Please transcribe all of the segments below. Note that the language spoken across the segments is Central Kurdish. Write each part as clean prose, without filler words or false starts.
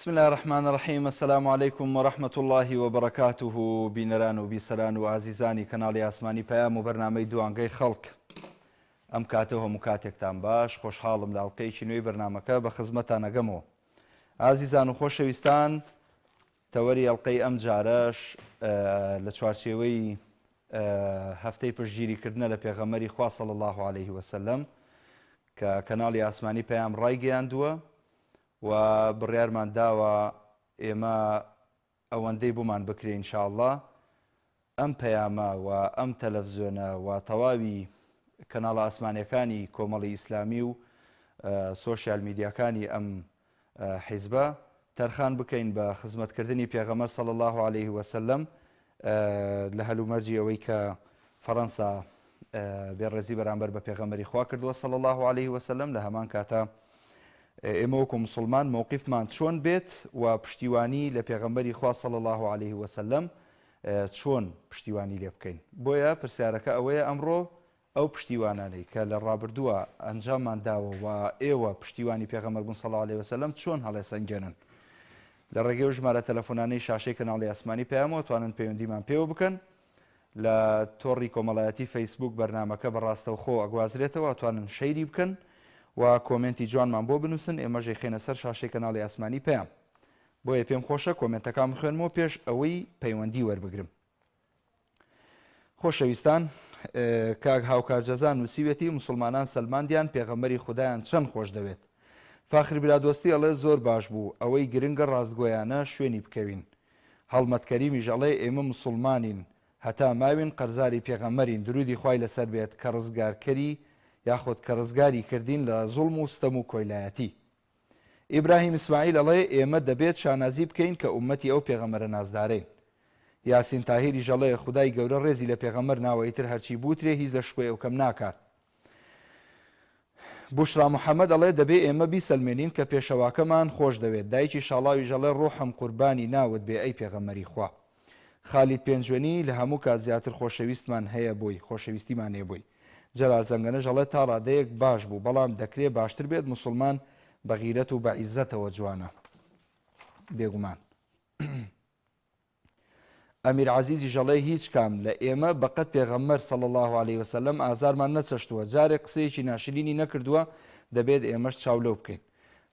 بسم الله الرحمن الرحيم. السلام عليكم ورحمة الله وبركاته. بینەران و بیسەران و ئازیزانی کەناڵی ئاسمانی پەیام و بەرنامەی دوانگەی خەڵک، ئەم کاتەوە هەموو کاتێکتان باش. خۆشحاڵم لە ئەڵقەیەکی نوێی بەرنامەکە بە خزمەتان ئەگەمەوە. ئازیزان و خۆشەویستان، تەوەری ئەڵقەی ئەم جارەش لە چوارچێوەی هەفتەی پشتگیریکردنە لە پێغەمبەری خوا صلی الله عليه وسلم کە کەناڵی ئاسمانی پەیام ڕایگەیاندووە و بڕیارمان داوە ئێمە ئەوەندەی بۆمان بکرێ ئینشاءالله ئەم پەیامە و ئەم تەلەڤیزیۆنە و تەواوی کەناڵە ئاسمانیەکانی کۆمەڵی ئیسلامی و سۆشیال میدیاکانی ئەم حیزبە تەرخان بکەین بە خزمەتکردنی پێغەمبەر صلی الله عليه وسلم لە هەلومەرجی ئەوەی کە فەڕەنسا بێڕێزی بەرامبەر بە پێغەمبەری خوا کردووە صلی الله عليه وسلم. لە هەمان کاتە ئێمە وەکو مسلمان مووقیفمان چۆن بێت و پشتیوانی لە پێغەمبەری خوا صلی الله عليه وسلم چۆن پشتیوانی لێ بکەین. بۆیە پرسیارەکە ئەوەیە ئەمڕۆ ئەو پشتیوانانەی کە لە ڕابردووە ئەنجاممان داوە و ئێوە پشتیوانی پێغەمبەر بوون صلی الله عليه وسلم چۆن هەڵێسەنجێنن. لە ڕێگەی و ژمارە تەلەفۆنانەی شاشەی کەناڵی ئاسمانی پەیامەوە توانن پەیوەندیمان پێوە بکەن. لە تۆڕی کۆمەڵایەتی فەیسبوک بەرنامەکە بەڕاستەوخۆ ئەگوازرێتەوە، توانن شەیری بکەن و کۆمنتی جوانمان بۆ بنووسن، ئێمەژەی خێنە سەر شاشەی کەناڵی ئاسمانی پەیام. بۆیە پێم خۆشە کۆمنتەکان بخوێنمەوە پێش ئەوەی پەیوەندی وەربگرم. خۆشەویستان، کاک هاوکارجەزان نووسیوێتی مسلمانان سەلماندیان پێغەمبەری خودایان چەند خۆش دەوێت. فاخر برادۆستی ئەڵێ زۆر باش بوو، ئەوەی گرنگە ڕاستگۆیانە شوێنی بکەوین. هەڵمەت کەریمیش ئەڵێ ئێمە مسلمانین هەتا ماوین قەرزاری پێغەمبەرین، درودی خوای لەسەر بێت کە ڕزگارکەری یاخود کە ڕزگاری کردین لە زوڵم و ستەم و کۆیلایەتی. ئیبراهیم ئیسماعیل ئەڵێ ئێمە دەبێت شانازی بکەین کە ئومەتی ئەو پێغەمبەرە نازدارین. یاسین تاهیری ژەڵێ خودای گەورە ڕێزی لە پێغەمبەر ناوەیتر هەرچی بوترێ هیچ لە شوێ ئەو کەم ناکات. بوشرا محەممەد ئەڵێ دەبێ ئێمە بیسەلمێنین کە پێشەواکەمان خۆش دەوێت. دایکی شاڵاوی ژەڵێ ڕۆحم قوربانی ناوت بێ ئەی پێغەمبەری خوا. خالید پێنجوێنی لە هەموو کات زیاتر خۆشەویستمان هەیە بۆی، خۆشەویستیمان هەیە بۆی. جەلال زەنگەنە ژەڵێ تا ڕادەیەک باش بوو، بەڵام دەکرێ باشتر بێت مسلمان بە غیرەت و بە عیزەتەوە جوانە بێگومان. ئەمیر عەزیزی ژەڵێ هیچ کام لە ئێمە بەقەت پێغەمبەر صلی الله عليه وسلم ئازارمان نەچەشتووە، جارێک قسەیەکی ناشرینی نەکردووە، دەبێت ئێمەش چاولەو بکەین.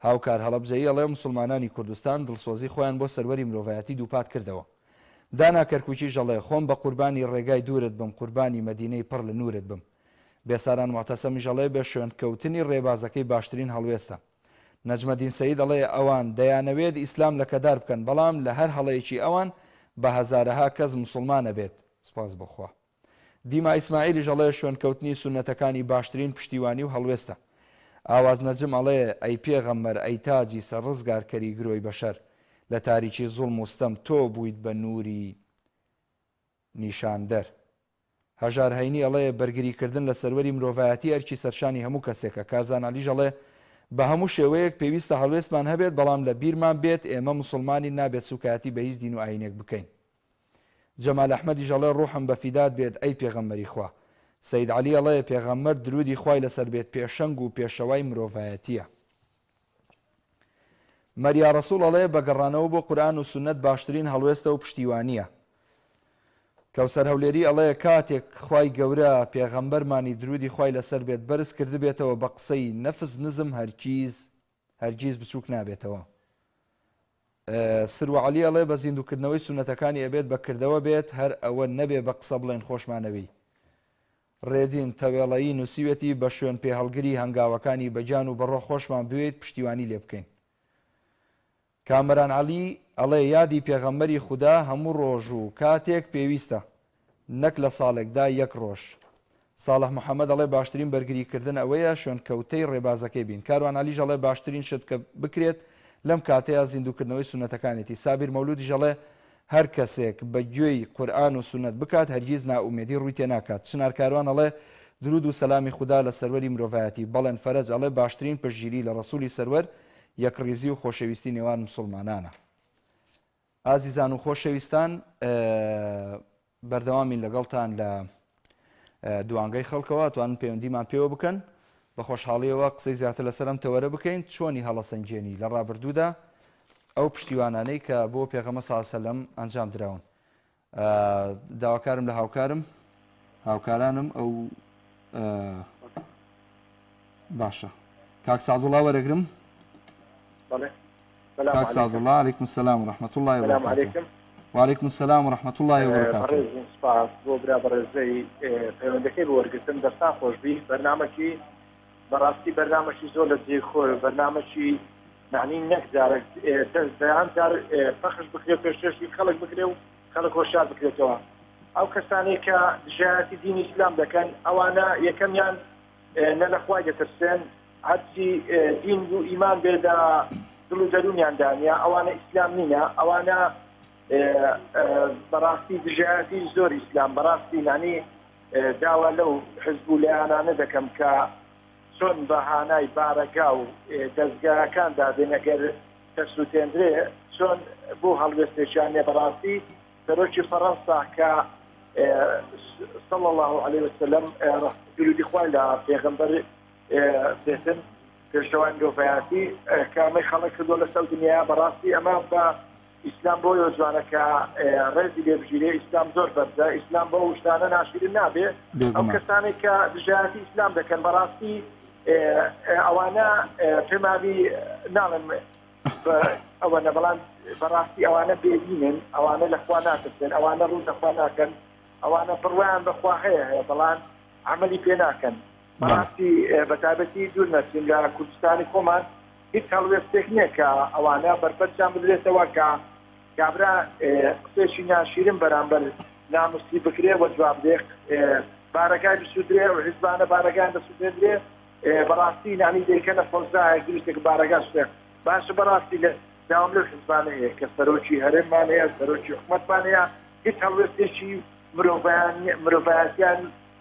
هاوکار هەڵەبجەیی ئەڵێ مسلمانانی کوردستان دڵسۆزی خۆیان بۆ سەروەری مرۆڤایەتی دووپات کردەوە. دانا کەرکووکی ژەڵێ خۆم بە قوربانی ڕێگای دوورت بم، قوربانی مەدینەی پڕ لە نورت بم. بێساران معتەسەمی ژەڵێ بە شوێنکەوتنی ڕێبازەکەی باشترین هەڵوێستە. نەجمەدین سەید ئەڵێ ئەوان دەیانەوێت ئیسلام لە کەدار بکەن، بەڵام لە هەر هەڵەیەکی ئەوان بە هەزارەها کەس مسلمانە بێت. سپاس بەخوا. دیما ئیسماعیلی ژەڵێ شوێنکەوتنی سونەتەکانی باشترین پشتیوانی و هەڵوێستە. ئاواز نەجم ئەڵێ ئەی پێغەمبەر ئەی تاجی سەر ڕزگارکەری گرۆی بەشەر، لە تاریکی زوڵم و ستەم تۆ بوویت بە نووری نیشاندەر. هەژار هەینی ئەڵێ بەرگریکردن لە سەروەری مرۆڤایەتی ئەرکی سەرشانی هەموو کەسێکە. کازان عەلی ژەڵێ بە هەموو شێوەیەک پێویستە هەڵوێستمان هەبێت، بەڵام لە بیرمان بێت ئێمە مسلمانی نابێت سوکایەتی بە هیچ دین و ئاینێک بکەین. جەمال ئەحمەدی ژەڵێ ڕوحم بە فیدات بێت ئەی پێغەمبەری خوا. سەید عەلی ئەڵێ پێغەمبەر درودی خوای لەسەر بێت پێشەنگ و پێشەوای مرۆڤایەتیە. مەریا ڕەسوڵ ئەڵێ بە گەڕانەوە بۆ قورئان و سونەت باشترین هەڵوێستە و پشتیوانیە. کەوسەر هەولێری ئەڵێ کاتێک خوای گەورە پێغەمبەرمانی درودی خوای لەسەر بێت بەرز کردبێتەوە بە قسەی نەفس نزم هەرگیز بچووک نابێتەوە. سروە عەلی ئەڵێ بە زیندووکردنەوەی سونەتەکانی ئەبێت بەکردەوە بێت، هەر ئەوە نەبێ بە قسە بڵێن خۆشمانەوی. ڕێدین تەوێڵایی نووسیوێتی بە شوێن پێهەڵگری هەنگاوەکانی بەجان و بەڕۆ خۆشمان بوێت پشتیوانی لێ بکەین. کامەران عەلی ئەڵێ یادی پێغەمبەری خودا هەموو ڕۆژ و کاتێک پێویستە، نەک لە ساڵێکدا یەک ڕۆژ. ساڵح محەممەد ئەڵێ باشترین بەرگریکردن ئەوەیە شوێنکەوتەی ڕێبازەکەی بین. کاروان عەلی ژەڵێ باشترین شت کە بکرێت لەم کاتەیە زیندووکردنەوەی سونەتەکانێتی. سابیر مەولودی ژەڵێ هەر کەسێک بە گوێی قورئان و سونەت بکات هەرگیز نائومێدی ڕووی تێ ناکات. چنار کاروان ئەڵێ درود و سەلامی خودا لە سەروەری مرۆڤایەتی. بەڵێن فەرەج ئەڵێ باشترین پشتگیری لە ڕەسوولی سەروەر یەکڕێزی و خۆشەویستی نێوان مسلمانانە. ئازیزان و خۆشەویستان، بەردەوامی لەگەڵتان لە دوانگەی خەڵکەوە توانن پەیوەندیمان پێوە بکەن. بە خۆشحاڵیەوە قسەی زیاتر لەسەر ئەم تەوەرە بکەین چۆنی هەڵەسەنجێنی لە ڕابردوودا ئەو پشتیوانانەی کە بۆ پێغەمبەر صلی الله علیه وسلم ئەنجام دراون. داواکارم لە هاوکارانم ئەو باشە. کاک سعدوڵڵا وەرەگرم. کاک سعدوڵڵا عەلەیکم السەلام ورحمەة الله وبرکاته. وعليكم السلام ورحمة الله وبركاته. سپاس بۆ برا بەڕێزەی پەیوەندەکەی بۆوەرگتن دەستان خۆشبی بەرنامەکی بەڕاستی بەرنامەکی زۆر لە جێخۆی بەرنامەکی معنی نەک جارێک دەیان جار پەخش بکرێت پێشکەشی خەڵک بکرێ و خەڵک خۆشار بکرێتەوە. ئەو کەسانی کە دژایەتی دینی ئیسلام دەکەن ئەوانە یەکەمیان نە لە خوای دەترسێن هەرچی دین و ئیمان بێدا دڵ و دەرونیان دانیا ئەوانە ئیسلام نینە ئەوانە بەڕاستی دژایەتی زۆر ئیسلام بەڕاستی معنی داوا لەو حزب و لایەنانە دەکەم کە چۆن بەهانای بارەگا و دەستگاکان دادێن ئەگەر دەسووتێنرێ چۆن بۆ هەڵوێستێکیانێ بەڕاستی سەرۆکی فەڕەنسا کە صلی الله عليه وسلم درودی خوای لە پێغەمبەر بێتن پێشەوان دۆڤایەتی کامەی خەڵک کردۆ لەسەر دنیا بەڕاستی ئەمە بە ئیسلام بۆ جوانەکە ڕێزی لێبژیرێ ئیسلام زۆر بەرزە ئیسلام بۆ شتانە ناشرین نابێ ئەو کەسانی کە دژایەتی ئیسلام دەکەن بەڕاستی ئەوانە پێماوی ناڵێن ئەوەنە بەڵام بەڕاستی ئەوانە بێدینن ئەوانە لەخوا ناکردن ئەوانە ڕوو دەخوا ناکەن ئەوانە بڕوایان بەخوا هەیە بەڵام عملی پێ ناکەن بەڕاستی بەتابەتی دوور نەچین لە کوردستانی خۆمان هیچ هەڵوێستێک نییە کە ئەوانە بەرپەرچیان بدرێتەوە کە کابرا قسێکی ناشیرن بەرامبەر ناموسی بکرێ وە جوابدێک بارەکای بسوودرێ و حیزبانە بارەکان دەسوودێنرێ بەڕاستی نانی دەیکەنە فۆزایە گرشتێک بارەکە شتێک باشە بەڕاستی لە داوام لەو حیزبانە هەیە کە سەرۆکی هەرێممان هەیە سەرۆکی حکومەتمان هەیە هیچ هەڵوێستێکی مرۆڤایەتیان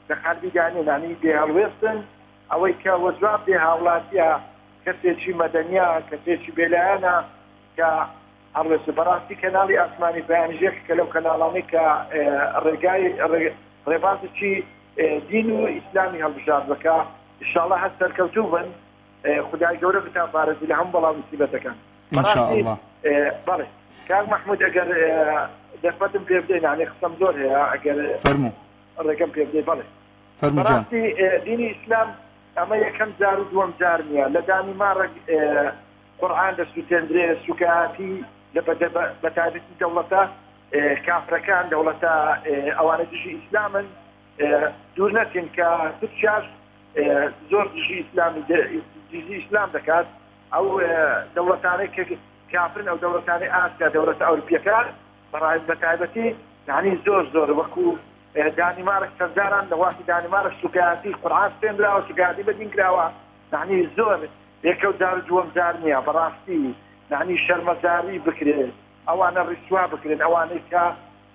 لە خەڵکی دانێ نانی دێ هەڵوێستن ئەوەی کە وە جواب دێ هاوڵاتیە کەسێکی مەدەنیا کەسێکی بێلایەنە کە هەڵوێست بەڕاستی کەناڵی ئاسمانی بەیانژێک کە لەو کەناڵانەی کە ڕێگای ڕێبازێکی دین و ئیسلامی هەڵبژار بکە ئینشاءڵڵا هەست سەرکەوتوو بن خودای گەورە بتان پارێزی لە هەموو بەڵام موسیبەتەکان ئینشاءڵڵا. بەڵێ کاک مەحموود ئەگەر دەرفەتم پێ بدەین یعنی قسەم زۆر هەیە ئەگەر فەرموو ڕێگەم پێ بدەی بەڵێ فەرموو جان. بەڕاستی دینی ئیسلام ئەمە یەکەم جار و دووەم جار نییە لە دانیمارە قورئان دەسووتێندرێ سوکایەتی لە بەتابەتی دەوڵەتە کافرەکان دەوڵەتە ئەوانە دژی ئیسلامن دوور نەچین کە ترکیاش زۆر دژی ئیسلام دەکات ئەو دەوڵەتانەی کە کافرن ئەو دەوڵەتانی ئاسیا دەوڵەتە ئەوروپیەکان بەتایبەتی یعنی زۆر وەکو دانیمارک سەرداران لەواسی دانیمارە سوکایەتی قورئان خوێندراوە سوکایەتی بەدین کراوە یعنی زۆر یەکەو جار دووەم جار نییە بەڕاستی یعنی شەرمەزاری بکرێت ئەوانە ڕیسوا بکرێن ئەوانەی کە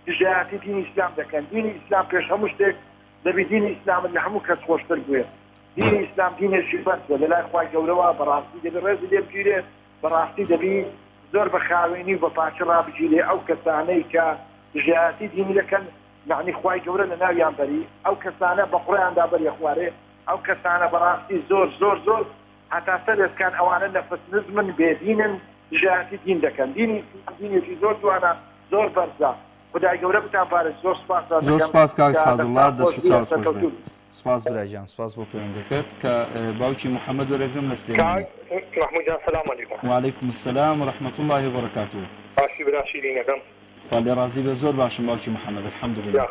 دژایەتی دینی ئیسلام دەکەن دینی ئیسلام پێش هەموو شتێک دەبی دینی ئیسلامن لە هەموو کەس خۆشتر بوێت دینی ئیسلام دینێکی بەرزە لە لای خوای گەورەوە بەڕاستی دەبی ڕێزی لێ بگیرێ بەڕاستی دەبی زۆر بە خاوێنی و بە پاچە ڕابگیرێ ئەو کەسانەی کە دژایەتی دینی دەکەن معنی خوای گەورە لە ناویان بەری ئەو کەسانە بە قوڕیاندا بەریە خوارێ ئەو کەسانە بەڕاستی زۆر هەتا سەرێتکان ئەوانە نەفس نزمن بێدینن دژایەتی دین دەکەن دینێکی زۆر جوانە زۆر بەرزە خدای گەورە بتان پارێز زۆر سپاس زۆر سپاس کاک سعدوڵڵا دەست و چاوت خۆش بێت. سپاس براجان سپاس بۆ پەیوەندەکەت کە باوکی محەممەد وەرەگرم لە سلێمانی. محمود جان سلام علیکم. وعليكم السلام ورحمة الله وبركاته. باشی براشیدینەکەم. خاڵی ڕازی بە زۆر باشم باوکی محەممەد الحەمدولله.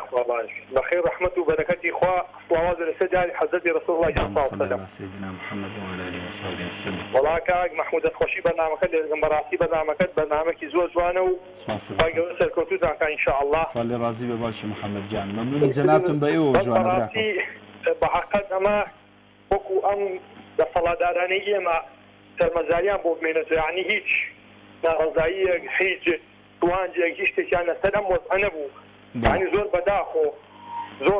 بەخێر ڕەحمەت و بەرەکەتی خوا سڵاوات لەسەر جاری حەزەتی ڕەسوڵ الله صلی الله علیه وسلم. سیدنا محەممەد وعلى آله وصحبه وسلم. وڵا کاک مەحموود دەستخۆشی بەرنامەکەت لێرەکەم بەڕاستی بەرنامەکەت بەرنامەکی زۆر جوانە و خی گەورە سەرکەوتووتان کە ئینشاءالله. خاڵی ڕازی بە باوکی محەممەد جان مەمنونی جەنابتم بە ئێوە جوانە براکەم. بەحەقەت ئەمە وەکو ئەم دەسەڵاتدارانەی ئێمە سەرمەزاریان بۆ بمێنێتەوە یعنی هیچ ناڕەزاییەک هیچ توانجێک هیچ شتێکیان لەسەر ئەم وەزعە نەبوو یعنی زۆر بەداخۆ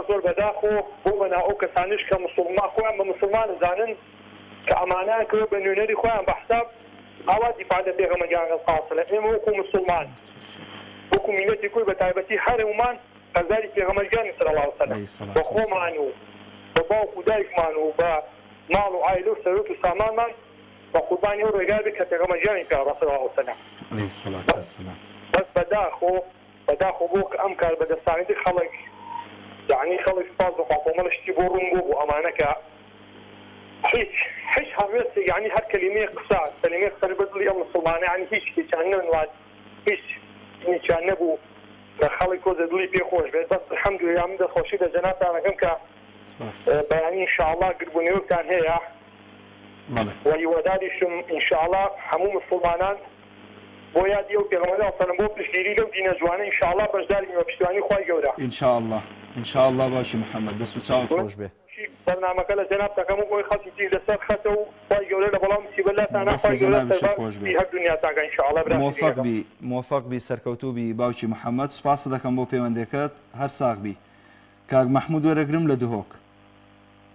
زۆر بەداخۆ بۆ بەناو ئەو کەسانش کە موسڵمان خۆیان بە موسڵمان دەزانن کە ئەمانیان کردوە بە نوێنەری خۆیان بە حساب ئاوا دیفاع لە پێغەمبەریان قاسڵە ئێمە وەکو موسڵمان وەکو میلەتی کوڕ بە تایبەتی هەرێومان هەزاری پێغەمبەریانی صلی الله علیه وسلم بە خۆمان و بە باوک و دایکمان و بە ماڵ و عایلە و سەرۆک و سامانمان بە قوربانی ئەو ڕێگا بێت کە پێغەمبەرجانی پێغەمبەر صلی الله علیه وسلم عليه الصلاة والسلام بەس بەداخۆ بۆ کە ئەم کار بەدەستانیتی خەڵک یعنی خەڵک سپاس بخوا کۆمەڵ شتی بۆ ڕوون بوو ئەمانە کە هیچ هەڵوێست یعنی هەر کەلیمەیە قسە کەلیمەیە قسە بەدڵی ئەم مسڵمانە یعنی هیچ هیچیان نەنوات هیچ هیچیان نەبوو کە خەڵک کۆزە دڵی پێخۆش بێت بەس الحەمدولله من دەخۆشی لە جەنابتانەکەم کە بەیانی ئینشاءالله گربوونەوەتان هەیە وەداریشم ئینشاءالله هەموو مسڵمانان بۆ یادی ئەو پێغەمبەر سەلەم بۆ پشتگیری لەو دینە جوانە ئینشاءالله بەشداری بە پشتیوانی خوای گەورە ئینشاءالله باشی محەممەد دەست و چاوت خۆش بێ بەرنامەکە لە جەنابتەکەم و بۆی خەڵکی تیر لەسەر خەتە و خوای گەورە لە بەڵام سیبەلاتانە خوای گەورە هەر دنیاتاکە ئینشاءالله موفق بی سەرکەوتوو بی باوکی محەممەد سوپاس دەکەم بۆ پەیوەندەکەت هەر ساغ بی کاک محمود وەرەگرم لە دهۆک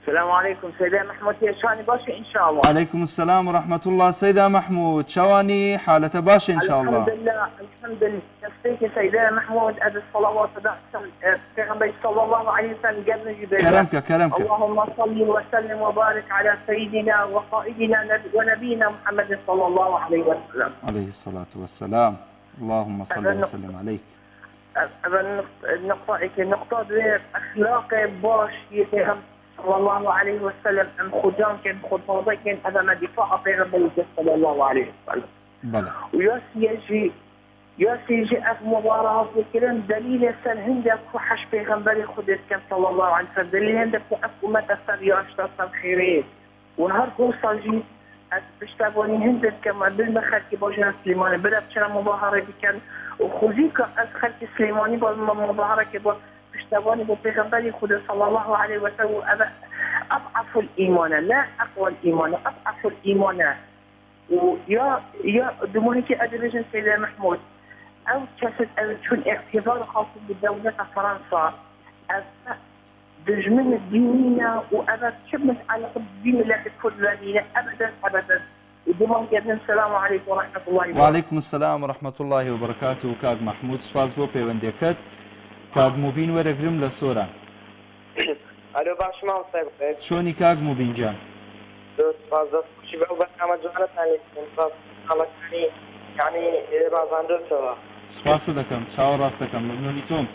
السلام عليكم سيدة محمود شاني باشا إن شاء الله. عليكم السلام ورحمة الله سيدة محمود شواني حالة باشا إن شاء الله. الحمد لله نفسيك سيدة محمود أدى الصلوات في صلى الله عليه وسلم قبل جبريل. كرمك اللهم صل وسلم وبارك على سيدنا وقائدنا ونبينا محمد صلى الله عليه وسلم. عليه الصلاة والسلام. اللهم صل وسلم عليه. النقطة أخلاق باش يتهم صلى الله عليه وسلم ام خودان كان خطابه كان هذا ما دفاع پیغمبر صلى الله عليه وسلم بله ياسي اف مباراه الكلام دليل سن هندك وحش پیغمبر خودت كان صلى الله عليه وسلم دليل هندك وحكومه السرياش تصل خيرين ونهار قوصاجي بشتابوني هندك كما بالمخل كي بوجه سليماني بدا بشرا مظاهره كان وخذيك ادخل سليماني بالمظاهره كي اشتباني ببيغمبري خود صلى الله عليه وسلم أضعف الإيمان لا أقوى الإيمان أضعف الإيمان ويا دموهيك أدرجن سيدة محمود أو كسد أو تكون اعتبار خاص بدولة فرنسا دجمن الدينية وأبد شبنت على الدين لا تكون الذين أبدا السلام عليكم ورحمة الله وبركاته. وعليكم السلام ورحمة الله وبركاته. كاك محمود سپاس بۆ پەیوەندیەکەت. کاک موبین وەرەگرم لە سۆران. ئەلۆ باش ماوەستای بخێر. چۆنی کاک موبین جان؟ سپاس دەستخۆشی بەو بەرنامە جوانەتان لێ خەڵەکانی یعنی بازاندرتەوە. سپاس دەکەم چاوەڕاست دەکەم ممنونی تۆم.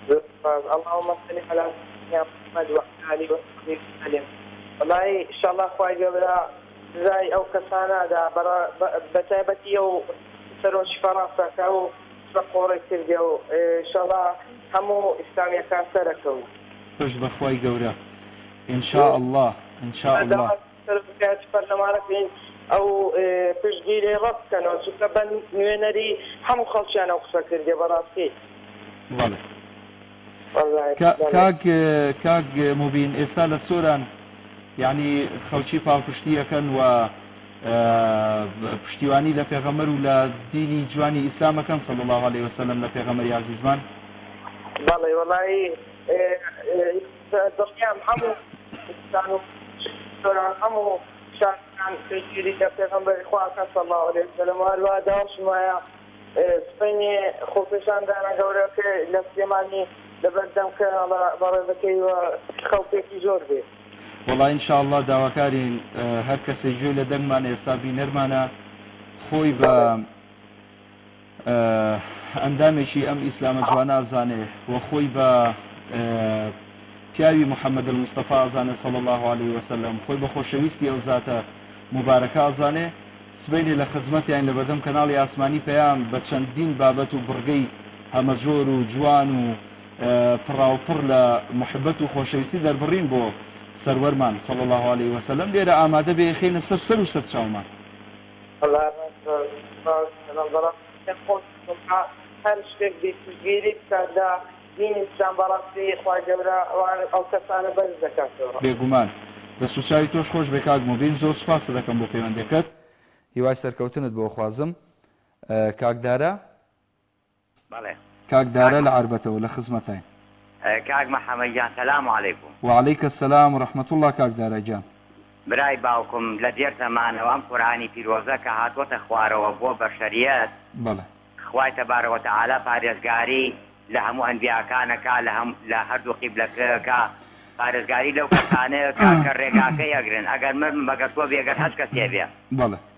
سپاس اللهم صل على سيدنا محمد وعلى آله وصحبه وسلم. والله إن شاء الله خوای گەورە جزای ئەو کەسانەدا بەتایبەتی ئەو سەرۆکی فەڕەنساکە و قۆڕی کردێ و ئینشاءالله هەموو ئیسلامیەکان سەرەکەوت پشت بەخوای گەورە ئینشاءالله پەرلەمانەکەین ئەو پشتگیری ڕەت بکەنەوە چونکە بە نوێنەری هەموو خەڵکیان ئەو قسە کردێ بەڕاستی. بەڵێ کاک موبین ئێستا لە سۆران یعنی خەڵکی پاڵپشتی ئەەکەن و پشتیوانی لە پێغەمبەر و لە دینی جوانی ئیسلامەکەن صلی الله عليه وسلم لە پێغەمبەری عزیزمان. بەڵێ وەڵی دڵنیام هەموو هەموو شاران پشتگیری لە پێغەمبەری خواکە صلی الله عليه وسلم هەروە داواشم وایە سبەینێ خۆپێشاندانە گەورەکە لە سلێمانی لەبەردەم کە بەڕێزەکەی خەڵکێکی زۆر بێ. وەڵای ئینشاءالله داواکارین هەر کەسێک گوێ لە دەنگمانە ئێستا بینەرمانە خۆی بە ئەندامێکی ئەم ئیسلامە جوانە ئازانێ و خۆی بە پیاوی محەممەد المستەفا ئازانێ صلی الله عليه وسلم خۆی بە خۆشەویستی ئەو زاتە مبارەکە ئازانێ سبەینێ لە خزمەتیان لە بەردەم کەناڵی ئاسمانی پەیام بە چەندین بابەت و بڕگەی هەمەجۆر و جوان و پڕاوپڕ لە محبەت و خۆشەویستی دەربڕین بۆ سەروەرمان صلی الله عليه وسلم لێرە ئامادە بێ خێنە سەر و سەرچاومان. هەر شتێک پشتگیری بکاتدا دینی ئیسلام بەڕاستی خوای گەورە ئەو کەسانە بەرز دەکاتەوە. بێگومان دەست و چاوی تۆش خۆش بێ کاک موبین زۆر سوپاس دەکەم بۆ پەیوەندەکەت هیوای سەرکەوتنت بۆ خوازم. کاکدارە؟ بەڵێ کاکدارە لە عربەتەوە لە خزمەتای. کاک محەممەد جان سەلام عەلەیکوم. وعەلەیکە السەلام ورحمەت الله کاکدارە جان. برای باوکم لە دێرتەمانەوە ئەم قورئانی پیرۆزە کە هاتووەتە خوارەوە بۆ بەشەریەت بەڵێ خوای تەبارەکە وتەعالا پارێزگاری لە هەموو ئەنبیاکانەکە لە هەردوو قیبلەکەکە پارێزگاری لەو کەسانەیە کە ڕێگاکە یەگرن ئەگەر من بەگەر تۆ بێگەر هەچ کەسێ بێ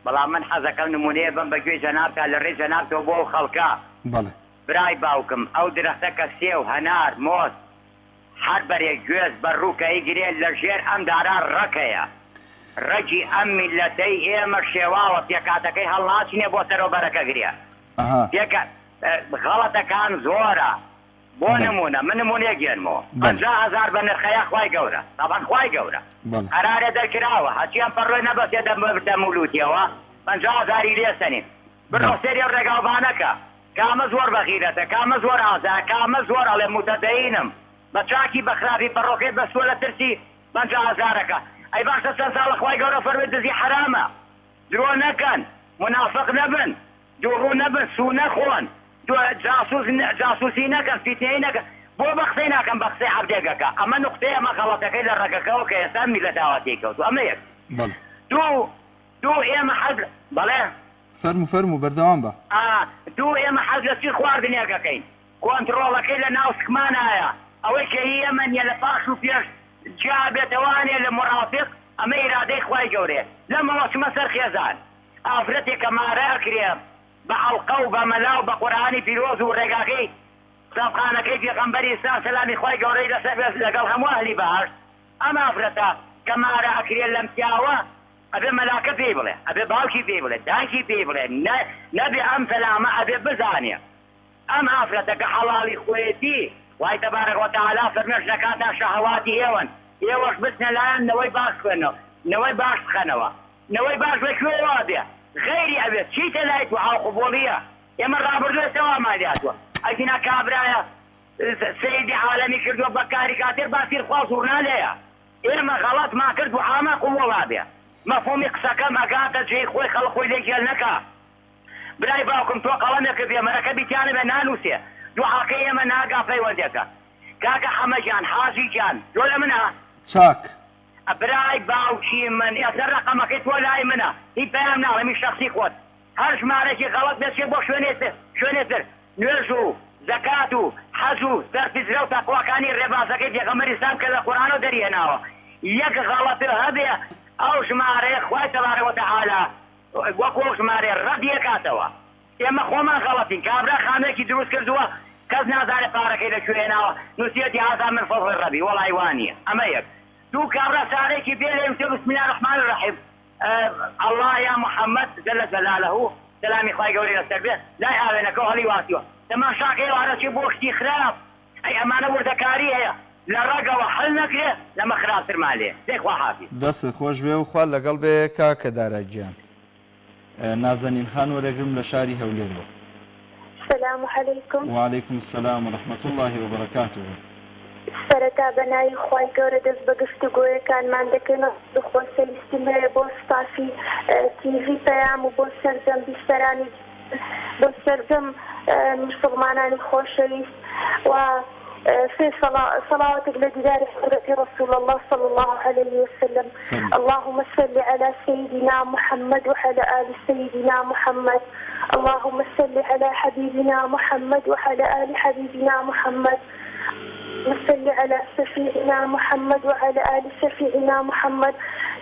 بەڵام من حەزەکەم نمونەیە بم بەگوێ جەنابتا لە ڕێ جەنابتەوە بۆ خەڵکە برای باوکم ئەو درەختە کە سێو هەنار مۆز هەر بەرێک گوێز بەڕووکەی گرێت لە ژێر ئەم دارا ڕەکەیە ڕەجی ئەم میلەتەی ئێمە شێواوە پێکاتەکەی هەڵناچینێ بۆ سەرۆبەرەکە گرێ غەڵەتەکان زۆرە بۆ نمونە من نمونێ گێنمەوە 50,000 بە نرخەیە خوای گەورە تاوان خوای گەورە قەرارە دەرکراوە هەچیان پەڕۆی نەبەسێ دەمولوتیەوە 50,000 لێسەنین بڕۆ سێری ڕێگاوبانەکە کامە زۆر بەخیرەتە کامە زۆر ئازا کامە زۆر ئەڵێ متەدەینم بە چاکی بەخراپی پەڕۆکەی بەسوە لە ترسی 50,000ەکە ئەی باشە چەند ساڵە خوای گەورە فەرمووی دزی حرامە درۆ نەکەن منافق نەبن دووڕوو نەبن سوو نەخۆن جاسوسی نەکەن فیتنەی نەکەن بۆ بە قسەی ناکەم بە قسەی عەبدێگەکە ئەمە نوقتەیە ئەمە غەڵەتەکەی لە ڕێگەکەەوە کە ئێستا میلەتاوەتی کەوتو ئەمە یەک دوو ئێمە حەز بەڵێ فەرموو بەردەوام بە دوو ئێمە حەز لە چی خواردنێکەکەین کۆنتڕۆڵەکەی لە ناوسکمانایە ئەوەی کە ئێمە نیە لە پاش و پێش جا بێتەوانێ لە مرافق ئەمە ئیرادەی خوای گەورەیە لەمەوە چمە سەر خێزان ئافرەتێک کە مارەکرێ بە حەڵقە و بە مەلا و بە قورئانی پیرۆز و ڕێگاکەی قوتابخانەکەی پێغەمبەری ئیسلام سەلامی خوای گەورەی لەسەر بێت لەگەڵ هەموو ئەهلی بەهەشت ئەم ئافرەتە کە مارەکرێ لەم پیاوە ئەبێ مەلاکە پێی بڵێ ئەبێ باوکی پێی بڵێ دایکی پێی بڵێ نەبێ ئەم سەلامە ئەبێ بزانێ ئەم ئافرەتە کە حەڵاڵی خۆیەتی وای تەبارەک وەتەعالا فەرمێ ژنەکانتان شەهەواتی ئێوەن ئێوەش بچنە لایەن نەوەی باش خوێنەوە نەوەی باش بخەنەوە نەوەی باش بەکوێوە بێ غیری ئەبێت چیتە لای تو ئاوقوبۆڵیە ئێمە ڕابردوێتەوە ئامادەاتوە ئەگینا کابرایە سەیدی عالەمی کردووە بە کاریکاتێر باسیر خوا ژوورنالەیە ئێمە غەڵەتمان کرد و ئامە قوڵا بێ مەفهومی قسەکەم ئەگاتە جێی خۆی خەڵق خۆی لێگێل نەکا برای باوکم تۆ قەڵەمێکە بێ مەرەکە بیتیانە بێ نانووسێ دوعاکەی ئێمە ناگا پەیوەندێکە کاکە حەمەجان حاجی جان تۆ لە منە چاک برای باوکی من ئەسەر ڕەقەمەکەی تۆ لای منە هیچ پێیان ناڵێمی شەخسی خۆت هەر ژمارەی غەڵەت بێت بۆ شوێنێتر نوێژ و زەکات و حەج و سەرفیزرە و تەقواکانی ڕێبازەکەی پێغەمبەری ئیسلام کە لە قورئانەوە دەریهێناوە یەک غەڵەتر هەبێ ئەو ژمارەیە خوای تەبارەک وەتەعالا وەکو ئەو ژمارەیە ڕەدیەکاتەوە ئێمە خۆمان غەڵەتین کابرا خانەیەکی دروست کردووە کەس نازانێت پارەکەی لەکوێناوە نووسێتی هازا من فەضل ڕەبی وەڵای وانییە ئەمە یەک دوو کابرا سارێکی بێ لێ وتێ بسم الله الرحمن الرحیم الله یا محەممەد جەلە جەلالەهو سەلامی خوای گەورەی لەسەر بێ لای ئاوێنەکەەوە هەڵی واسیوە تەماشاکەی وارەچی بۆ شتی خراپ ئەی ئەمانە وردەکاری هەیە لە ڕەگەوە هەڵ نەکرێ لەمە خراپترمان لێ دەیخوا حافیز دەست خۆش بێ و خوا لەگەڵ بێ کاکە دارەگیان نازەنین خان وەرەگرم لە شاری هەولێرەوە. السلام عليكم. وعليكم السلام ورحمة الله وبركاته. سەرەتا بەناوی خوای گەورە دەست بە گفتوگۆیەکانمان دەکەن بخۆ سەلیستیمەیە بۆ سپاسی تیڤی پەیام و بۆ سەرجەم بیستەرانی بۆ سەرجەم مسلمانانی خۆشەویست و صلواتك لديار حضرة رسول الله صلى الله عليه وسلم. اللهم صل على سيدنا محمد وعلى آل سيدنا محمد. اللهم صل على حبيبنا محمد وعلى آل حبيبنا محمد. صل على شفيعنا محمد وعلى آل شفيعنا محمد.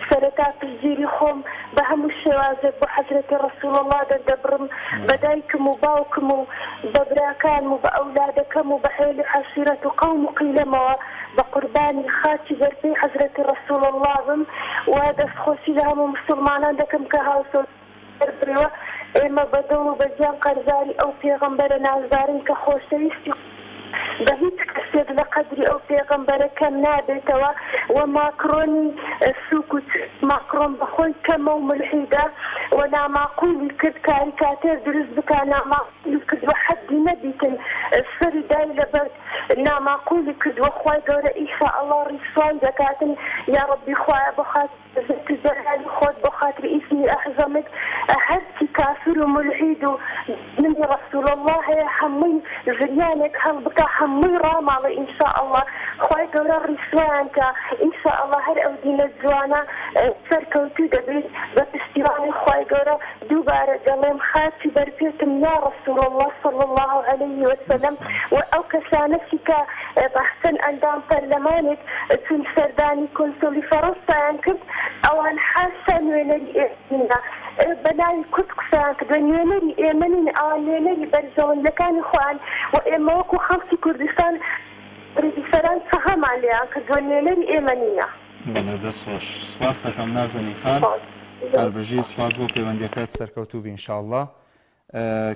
سرتا تجيري خوم بهم الشوازب بحضرة رسول الله دبرم بدايكم وباوكم وببراكان وبأولادكم وبحيل حشيرة قوم قيلما بقربان خاتي برفي حضرة رسول الله وهذا خوشي لهم مسلمان عندكم كهاوسو بربريوة إما بدو بجان قرزاري أو پیغمبر نازدارين كخوشيستي بهيت كسر لقدري أو پیغمبر كم نابتوا وماكروني سوكت ماكرون بخوي كم وملحيدة ولا معقول كد كاريكاتير درس بكانا معقول كد وحد نبيتن السري دايلة برد نا معقول كد وخواي قولة إيشاء الله رسوان زكاتن يا ربي خواي بخات زلال خود بخاطر اسمي أحزمك أحدتي كافر وملحد من رسول الله يا حمي زريانك هل بك حمي رامالي إن شاء الله خواهي قورا رسوانك إن شاء الله هر أو دين الزوانا سركوتو دبيت بفستيواني خواهي قورا دوبارة قليم خاتي بربيتم يا رسول الله صلى الله عليه وسلم وأو كسانتك بحسن أندام برلمانك تن سرداني كنت لفرصة كنت أو أن حاسن ولي بناي كنت قسانك دنياني إيمانين آليني برزون لكان إخوان وإماكو خمسي كردستان ردستان سهم عليها كدنياني إيمانية بەڵێ دەست خۆش سپاس دەکەم نازەنی خان کاربژی سپاس بۆ پەیوەندیەکەت سەرکەوتوو بی ئینشاءالله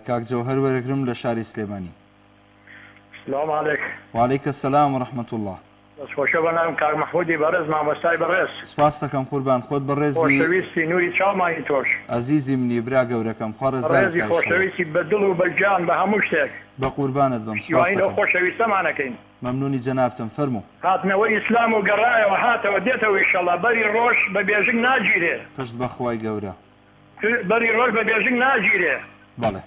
کاک جەوهەر وەرەگرم لە شاری سلێمانی السلام عليكم. وعليك السلام ورحمة الله. خوشو بنام کاک محمودی بەڕێز مامۆستای بەڕێز سپاس دەکەم قوربان خۆت بەڕێزی خۆشەویستی نوری چاومانی تۆش عزیزی منی برا گەورەکەم خوا ڕێزی خۆشەویستی بە دڵ و بەجان بە هەموو شتێک بە قوربانت بم شیوانی لەو خۆشەویستەمانەکەین مەمنونی جەنابتم فەرموو هاتنەوەی ئیسلام و گەڕایەوە هاتەوە دێتەوە ئینشەڵڵا بەری ڕۆژ بە بێژنگ ناگیرێ پشت بە خوای گەورە بەری ڕۆژ بە بێژنگ ناگیرێ بەڵێ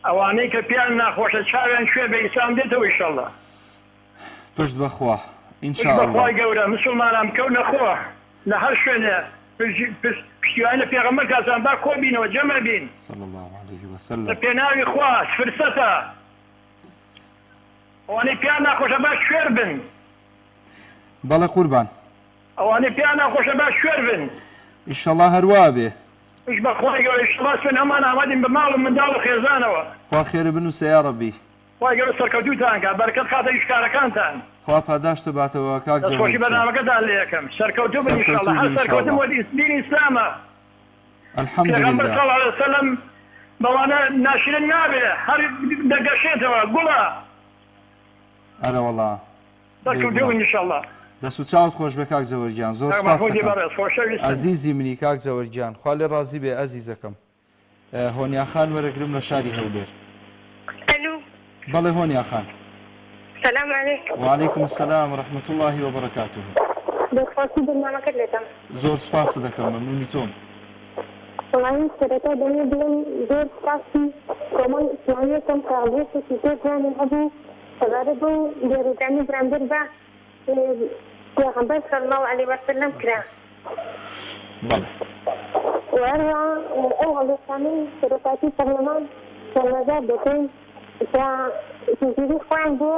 ئەوانەی کە پیان ناخۆشە چاویان شوێ بە ئیسلام دێتەوە ئینشەڵڵا پشت بەخوا پشت بەخوای گەورە مسلمانان کەونە خۆ لە هەر شوێنێ پشتیوانی لە پێغەمبەر کاتان با کۆبینەوە جەمع بین صلی الله عليه وسلم لە پێناوی خوا فرسەتە ئەوانەی پیان ناخۆشە باش شوێر بن بەڵێ قوربان ئەوانەی پیان ناخۆشە باش شوێر بن ئینشەڵڵا هەروە بێ پشت بەخوای گەورە ئینشەڵڵا سوێن هەمان ئامادەین بە ماڵ و منداڵ و خێزانەوە خوا خێرە بنووسە یا ڕەبی خوای گەورە سەرکەوتووتان کات بەرەکەت خاتە ئیشکارەکانتان خوا پاداشتە باتەوە کاک دەستخۆشی بەرنامەکەتان لێ یەکەم سەرکەوتوو بن ئینشەڵڵا هەر سەرکەوتن وە دینی ئیسلامە پێغەمبەر صلی الله علیه وسلم بەوانە ناشرین نابێ هەر دەگەشێتەوە گوڵە ئەرە وەڵا سەرکەوتوو بن ئینشەڵڵا دەست و چاوت خۆش بێ کاک جەوەرگیان زۆر سپاس دەکەم عزیزی منی کاک جەوەرگیان خوا لێ ڕازی بێ ئەزیزەکەم هۆنیا خان وەرەگرم لە شاری هەولێر ألو بەڵێ هۆنیا خان السلام عليكم وعليكم السلام ورحمة الله وبركاته دەخواستی بەرنامەکەت لێتم زۆر سپاس دەکەم مەمنونی تۆم وڵی سەرەتا دەمێ بڵێم زۆر سپاسی کۆمەڵ ئیسلامیەکەم کە هەبووشێکی زۆر جوانی هەبوو سەبارە بۆ لێرەدانی براندەر بە پێغەمبەر صلی الله علیه وسلم کرا بەڵێ وهروە ئەو هەڵوێستانەی سەرۆکاتی پەرلەمان سەرنەزار دەکەین کە زنجیری خۆیان بۆ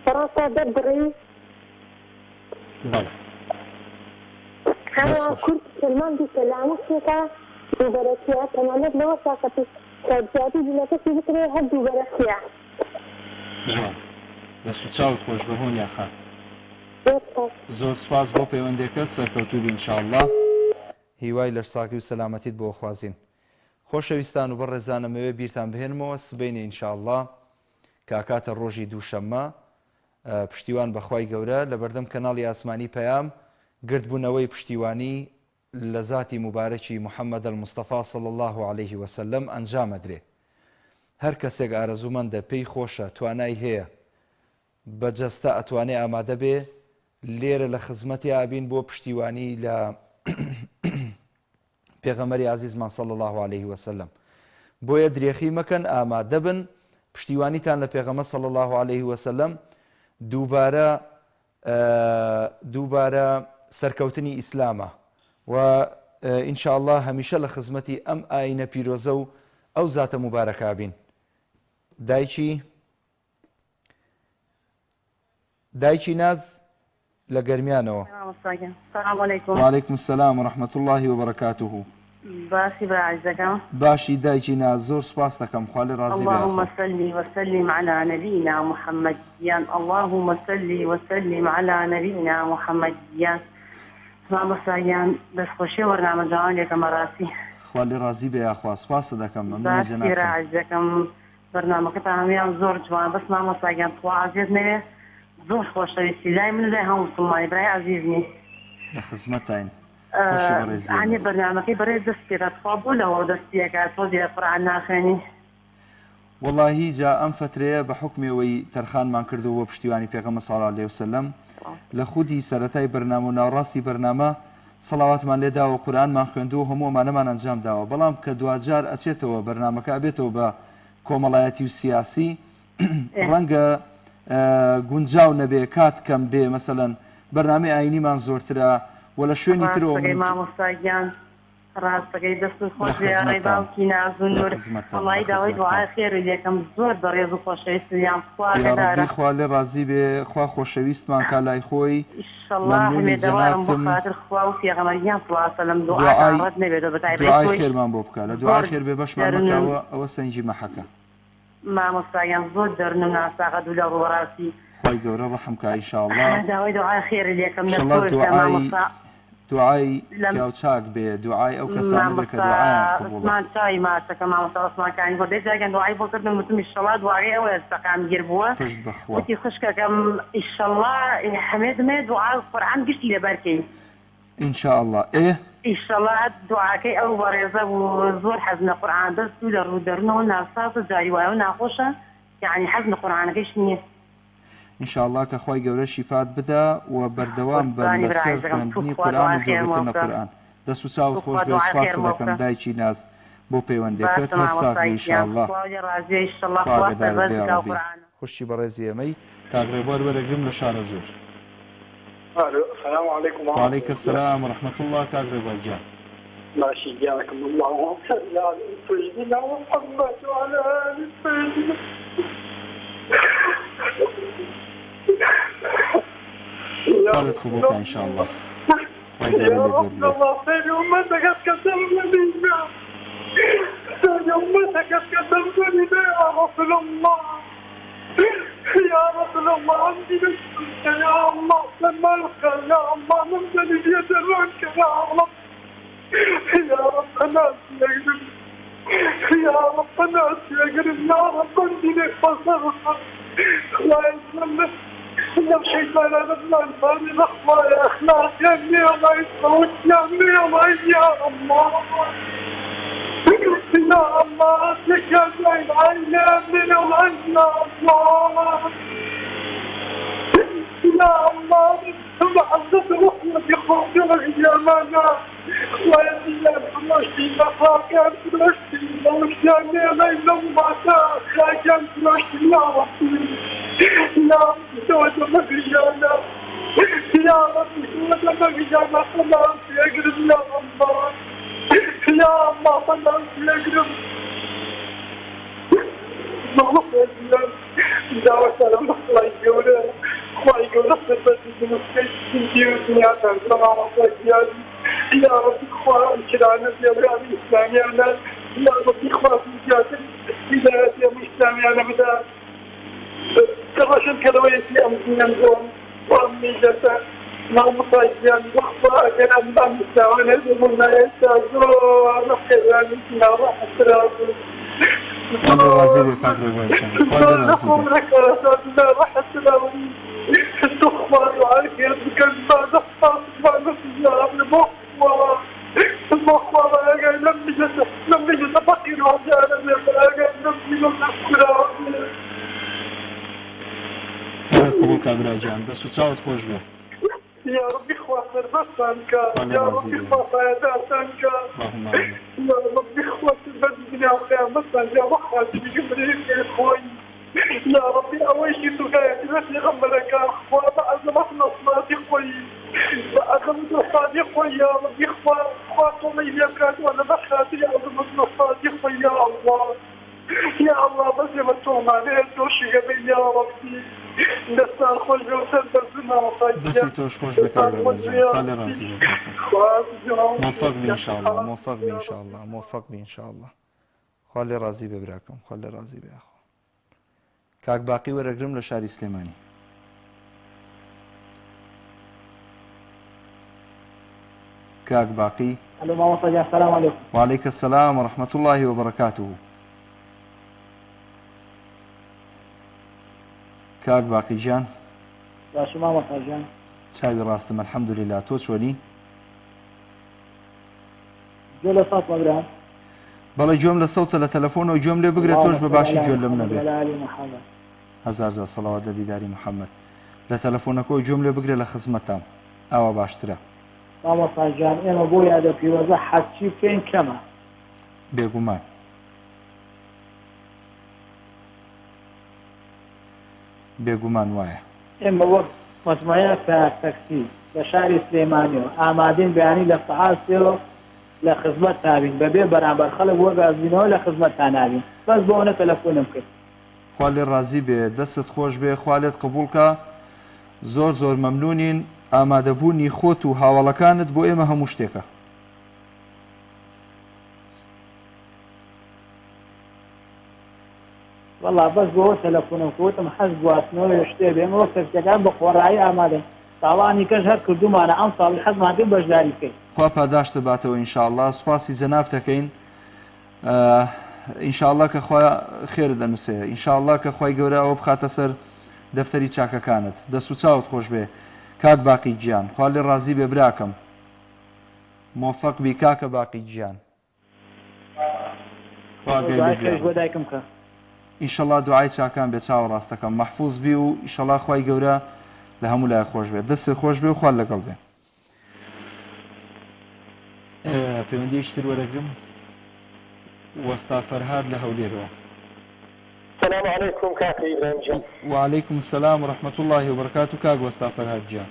فەڕەنسا دەربڕی بەڵێ هەروە کورد سلمان بیکە لە هەموو شتێکە دووبەرەکیە تەمانەت لەوە ساکە کارجیاتی جوولەکەشی بکرێ هەر دووبەرەکیە جوان دەست و چاوت خۆش بە هۆنیا خان زۆر سپاس بۆ پەیوەندێکت سەرکەوتوو بی ئینشاءالله هیوای لەش ساکی و سەلامەتیت بۆ خوازین خۆشەویستان و بەڕێزانەمەوێ بیرتان بهێنمەوە سبەینە ئینشاءالله کاکاتە ڕۆژی دووشەممە پشتیوان بەخوای گەورە لە بەردەم کەناڵی ئاسمانی پەیام گردبوونەوەی پشتیوانی لە ذاتی مبارەکی محەممەد المستەفا صلی الله عليه وسلم ئەنجامەدرێ هەر کەسێک ئارەزوومەندە پێی خۆشە توانای هەیە بەجەستە ئەتوانێ ئامادە بێ لێرە لە خزمەتی ئابین بۆ پشتیوانی لە پێغەمبەری عزیزمان صلی الله عليه وسلم بۆیە درێخی مەکەن ئامادە بن پشتیوانیتان لە پێغەمبەر صلی الله عليه وسلم دووبارە سەرکەوتنی ئیسلامە و ئینشاءالله هەمیشە لە خزمەتی ئەم ئاینە پیرۆزە و ئەو زاتە مبارەکە بین دایکی ناز لە گەرمیانەوە السلام عليكم وعليكم السلام ورحمة الله وبركاته باشي بعزكم باشي دایکی ناز زۆر سپاس دەکەم خوا لێ ڕازی بێ اللهم صل وسلم على نبينا محمد اللهم صل وسلم على نبينا محمد ما بسایان دەستخۆشی وەرنامەجوان لێکەمە ڕاستی خوا لێ ڕازی بێ یاخوا سپاس دەکەم باشی ڕازەکەم بەرنامەکەتان هەمیان زۆر جوان بەس مامۆستاگیان توا عزیز نەوێ زۆر خۆشەویستی لای من لای هەموو مسلمانی برای عزیزنی لە خزمەتین عنی بەرنامەکەی بەڕێ دەست پێدات خوا بوو لەوە دەستیەکات تۆ دێ قورئان ناخوێنی واللهی جا ئەم فترەیە بە حکمەوەی تەرخانمان کردەوە پشتیوانی پێغەمبەر صلی الله علیه وسلم لە خودی سەرەتای بەرنامە و ناوەڕاستی بەرنامە سەڵاواتمان لێداوە قورئانمان خوێندووە هەموومانەمان ئەنجام داوە بەڵام کە دوجار ئەچێتەوە بەرنامەکە ئەبێتەوە بە کۆمەڵایەتی و سیاسی ڕەنگە گونجاو نەبێ کات کەم بێ مەسەلەن بەرنامەی ئاینیمان زۆرترە و لە شوێنی ترەوە مامۆستاگیان ڕاستەکەی دەست خۆش ڕێ باوکی نازون وڵی داوای دوعای خێری لێکم زۆر بەڕێز و خۆشەویستیان خوا لێ ڕازی بێ خوا خۆشەویستمان کا لای خۆی دوعای خێرمان بۆ بکە لە دوعای خێر بێ بەشمان بکەوە ئەوە سەنجی مەحەکە مامۆستایان زۆر دەرن و ناساغە دوو لە ڕوەڕاستی خۆی گەورە ڕەحم کە ئینشاءالله داوای دوعای خێری لێکم دوعای پیاوچاک بێ دوعای ئەو کەسانە بێ کە دوعایان قبوڵە عوسمان چای ماسەکە مامۆستا عوسمانکانی بۆ دەیجاگەن دوعای بۆ کردم وتم ئینشەڵڵا دوعای ئەوە ئێستاقام گیر بووە پشت بەخوا وتی خوشکەکەم ئینشەڵڵا حەمێ دەمێ دوعای قورئان گشتی لەبەرکەی ئینشاءالله ئینشەڵڵا دوعاکەی ئەو بەڕێزە بوو زۆر حەزنە قورئان دەست و لە ڕوودەرنەوە ناساز و جاری وایە و ناخۆشە یعنی حەزنە قورئانەکەیش نییە ئینشاءالله کە خۆی گەورە شیفات بدە و بەردەوام بن لەسەر خوێندنی قورئان و جێگرتنە قورئان دەست و چاوت خۆش بێ سوپاس دەکەم دایکی ناز بۆ پەیوەندیەکەت هەر ساغ بێ ئینشاءالله خوشی بەڕێزی ئەمەی کاگڕێبوار وەرەگرم لە شارە زۆر السلام عليكم وعليك السلام ورحمة الله كاغريبوار جان ماشي جزاكم الله صلى على سيدنا محمد وعلى آل سيدنا خالد خبوك إن شاء الله يا رب الله خير أمتك كتبنا بنا خير أمتك كتبنا بنا يا رسول الله يا رسول الله عندي نفسك يا الله لما الخير يا الله نمتلي بيد الرنك يا رب يا رب الناس يقرب يا رب الناس يقرب يا رب عندي نفسك الله يسلمك لو شيطان أنا الفاني الأخوة يا أخلاق يا أمي الله يسويك يا أمي الله يا الله يا الله أسلك يا زين عين يا أمي الله يا الله يا الله محمد رحمة يخاطرك يا مانا الله يا الله شتينا خاكم ترشتينا وشتاني ليلة ومعتا خاكم ترشتينا ربي يا رب سوى مغيانا يا رب سوى مغيانا خلاص يقرب يا الله يا الله خلاص يقرب الله يسلم دعوة سلام الله يقول الله يقول نصبت بنفسك تنتي عشان سلام الله يا رب إخوان كرانا يا رب الإسلامي أنا يا رب إخوان الجاسم بداية يا الإسلامي أنا بداية كرشن كرويتي أمزين أمزون وأمي جسا نعم صايدين وخطاء كان أمام الساعة نزمنا يستاذون نخير عنك يا رب السلام خالد رازي بك كاغريبوار جان خالد رازي بك لك رسول الله راح السلام التخمار وعليك يدك بعد الصلاة بعد الصلاة المخوة لم يجد فقير وجانا لم يجد خالد قبول كاغريبوار جان دەست و چاوت خۆش بێ يا ربي خواطر بسانك يا ربي خواطر اللهم آمين يا ربي خواطر بدنا وخير بسانك يا وخاتي بجمريك يا خوي يا ربي أويشي تقايا تبسي غمرك أخوة أزمتنا صلاتي خوي أزمتنا صلاتي خوي يا ربي خواطر لي يبكات وأنا بخاتي أزمتنا صلاتي خوي يا الله يا الله بس يمتوما ليتوشي قبل يا ربي دستان خوش وسندر زنا دەستی تۆش خۆش بێ کاغرێبوار جان خالد رازي بك موفق بێ إنشاءالله موفق بێ إنشاءالله موفق بێ إنشاءالله خوا لێ رازی بێ براکەم خوا لێ رازی بێ ئەخۆ کاک باقی وەرەگرم لە شاری سلێمانی كاك باقي. الو ماما صديق السلام عليكم. وعليك السلام ورحمة الله وبركاته. كاك باقي جان. باشا ماما صديق. چاوی ڕاستم الحەمدولillah تۆ چۆنی؟ گوێ لە سەوت مەگرە. بەڵێ گوێم لە سەوتە لە تەلەفۆنەوە گوێم لێ بگرێت تۆش بە باشی گوێ لەم نەبێت. هەزار جار سەڵاوات لە دیداری محەممەد. لە تەلەفۆنەکەەوە گوێم لێ بگرێت لە خزمەتام ئاوا باشترە. مامۆستاژیان ئێمە بۆ یادە پیرۆزە حەچی بکەین کەمە. بێگومان بێگومان وایە. ئێمە وەک مجموعە تاکسی لە شاری سلێمانیەوە ئامادەین بەیانی لە سەعات 3 لە خزمەت تابین بەبێ بەرامبەر خەڵک وەگازبینەوە لە خزمەتتان نابین. بەس بۆ ئەوە تەلەفۆنم کرد. خوا لێ ڕازی بێ، دەستت خۆش بێ، خوا لێت قبوڵکە. زۆر زۆر مەمنونین. ئامادەبوونی خۆت و هاوڵەکانت بۆ ئێمە هەموو شتێکە. وەڵا بەس بۆ تەلەفۆنم کەوتم حەز گواستنەوە شتێ بێمەوە کەسەکان بە خۆڕایی ئامادەن. تاوانی کەس هەر کردومانە ئەم ساڵی حەزمانکەین بەشداری بکەین. خوا پاداشتە باتەوە ئینشاءالله. سوپاسی جەناب دەکەین. ئینشاءالله کە خوا خێرت دەنووسێ. ئینشاءالله کە خوای گەورە ئەوە بخاتە سەر دەفتەری چاکەکانت. دەست و چاوت خۆش بێ کاک باقی گیان. خوا لێ ڕازی بێ براکەم. موفق بی کاکە باقی گیان. خوا گەیبێ بۆ دایکم کە. ئینشاءالله دوعای چاکان بێ چاوە ڕاستەکەم. محفوظ بی و ئینشاءالله خوای گەورە لە هەموو لای خۆش بێت. دەست خۆش بێ و خوا لەگەڵ بێ. پەیوەندیشتر وەرەگرم. وەستا فەرهاد لە هەولێرەوە. السلام عليكم كاكي إبراهيم جان. وعليكم السلام ورحمة الله وبركاته. كاك وستا فرهاد جان.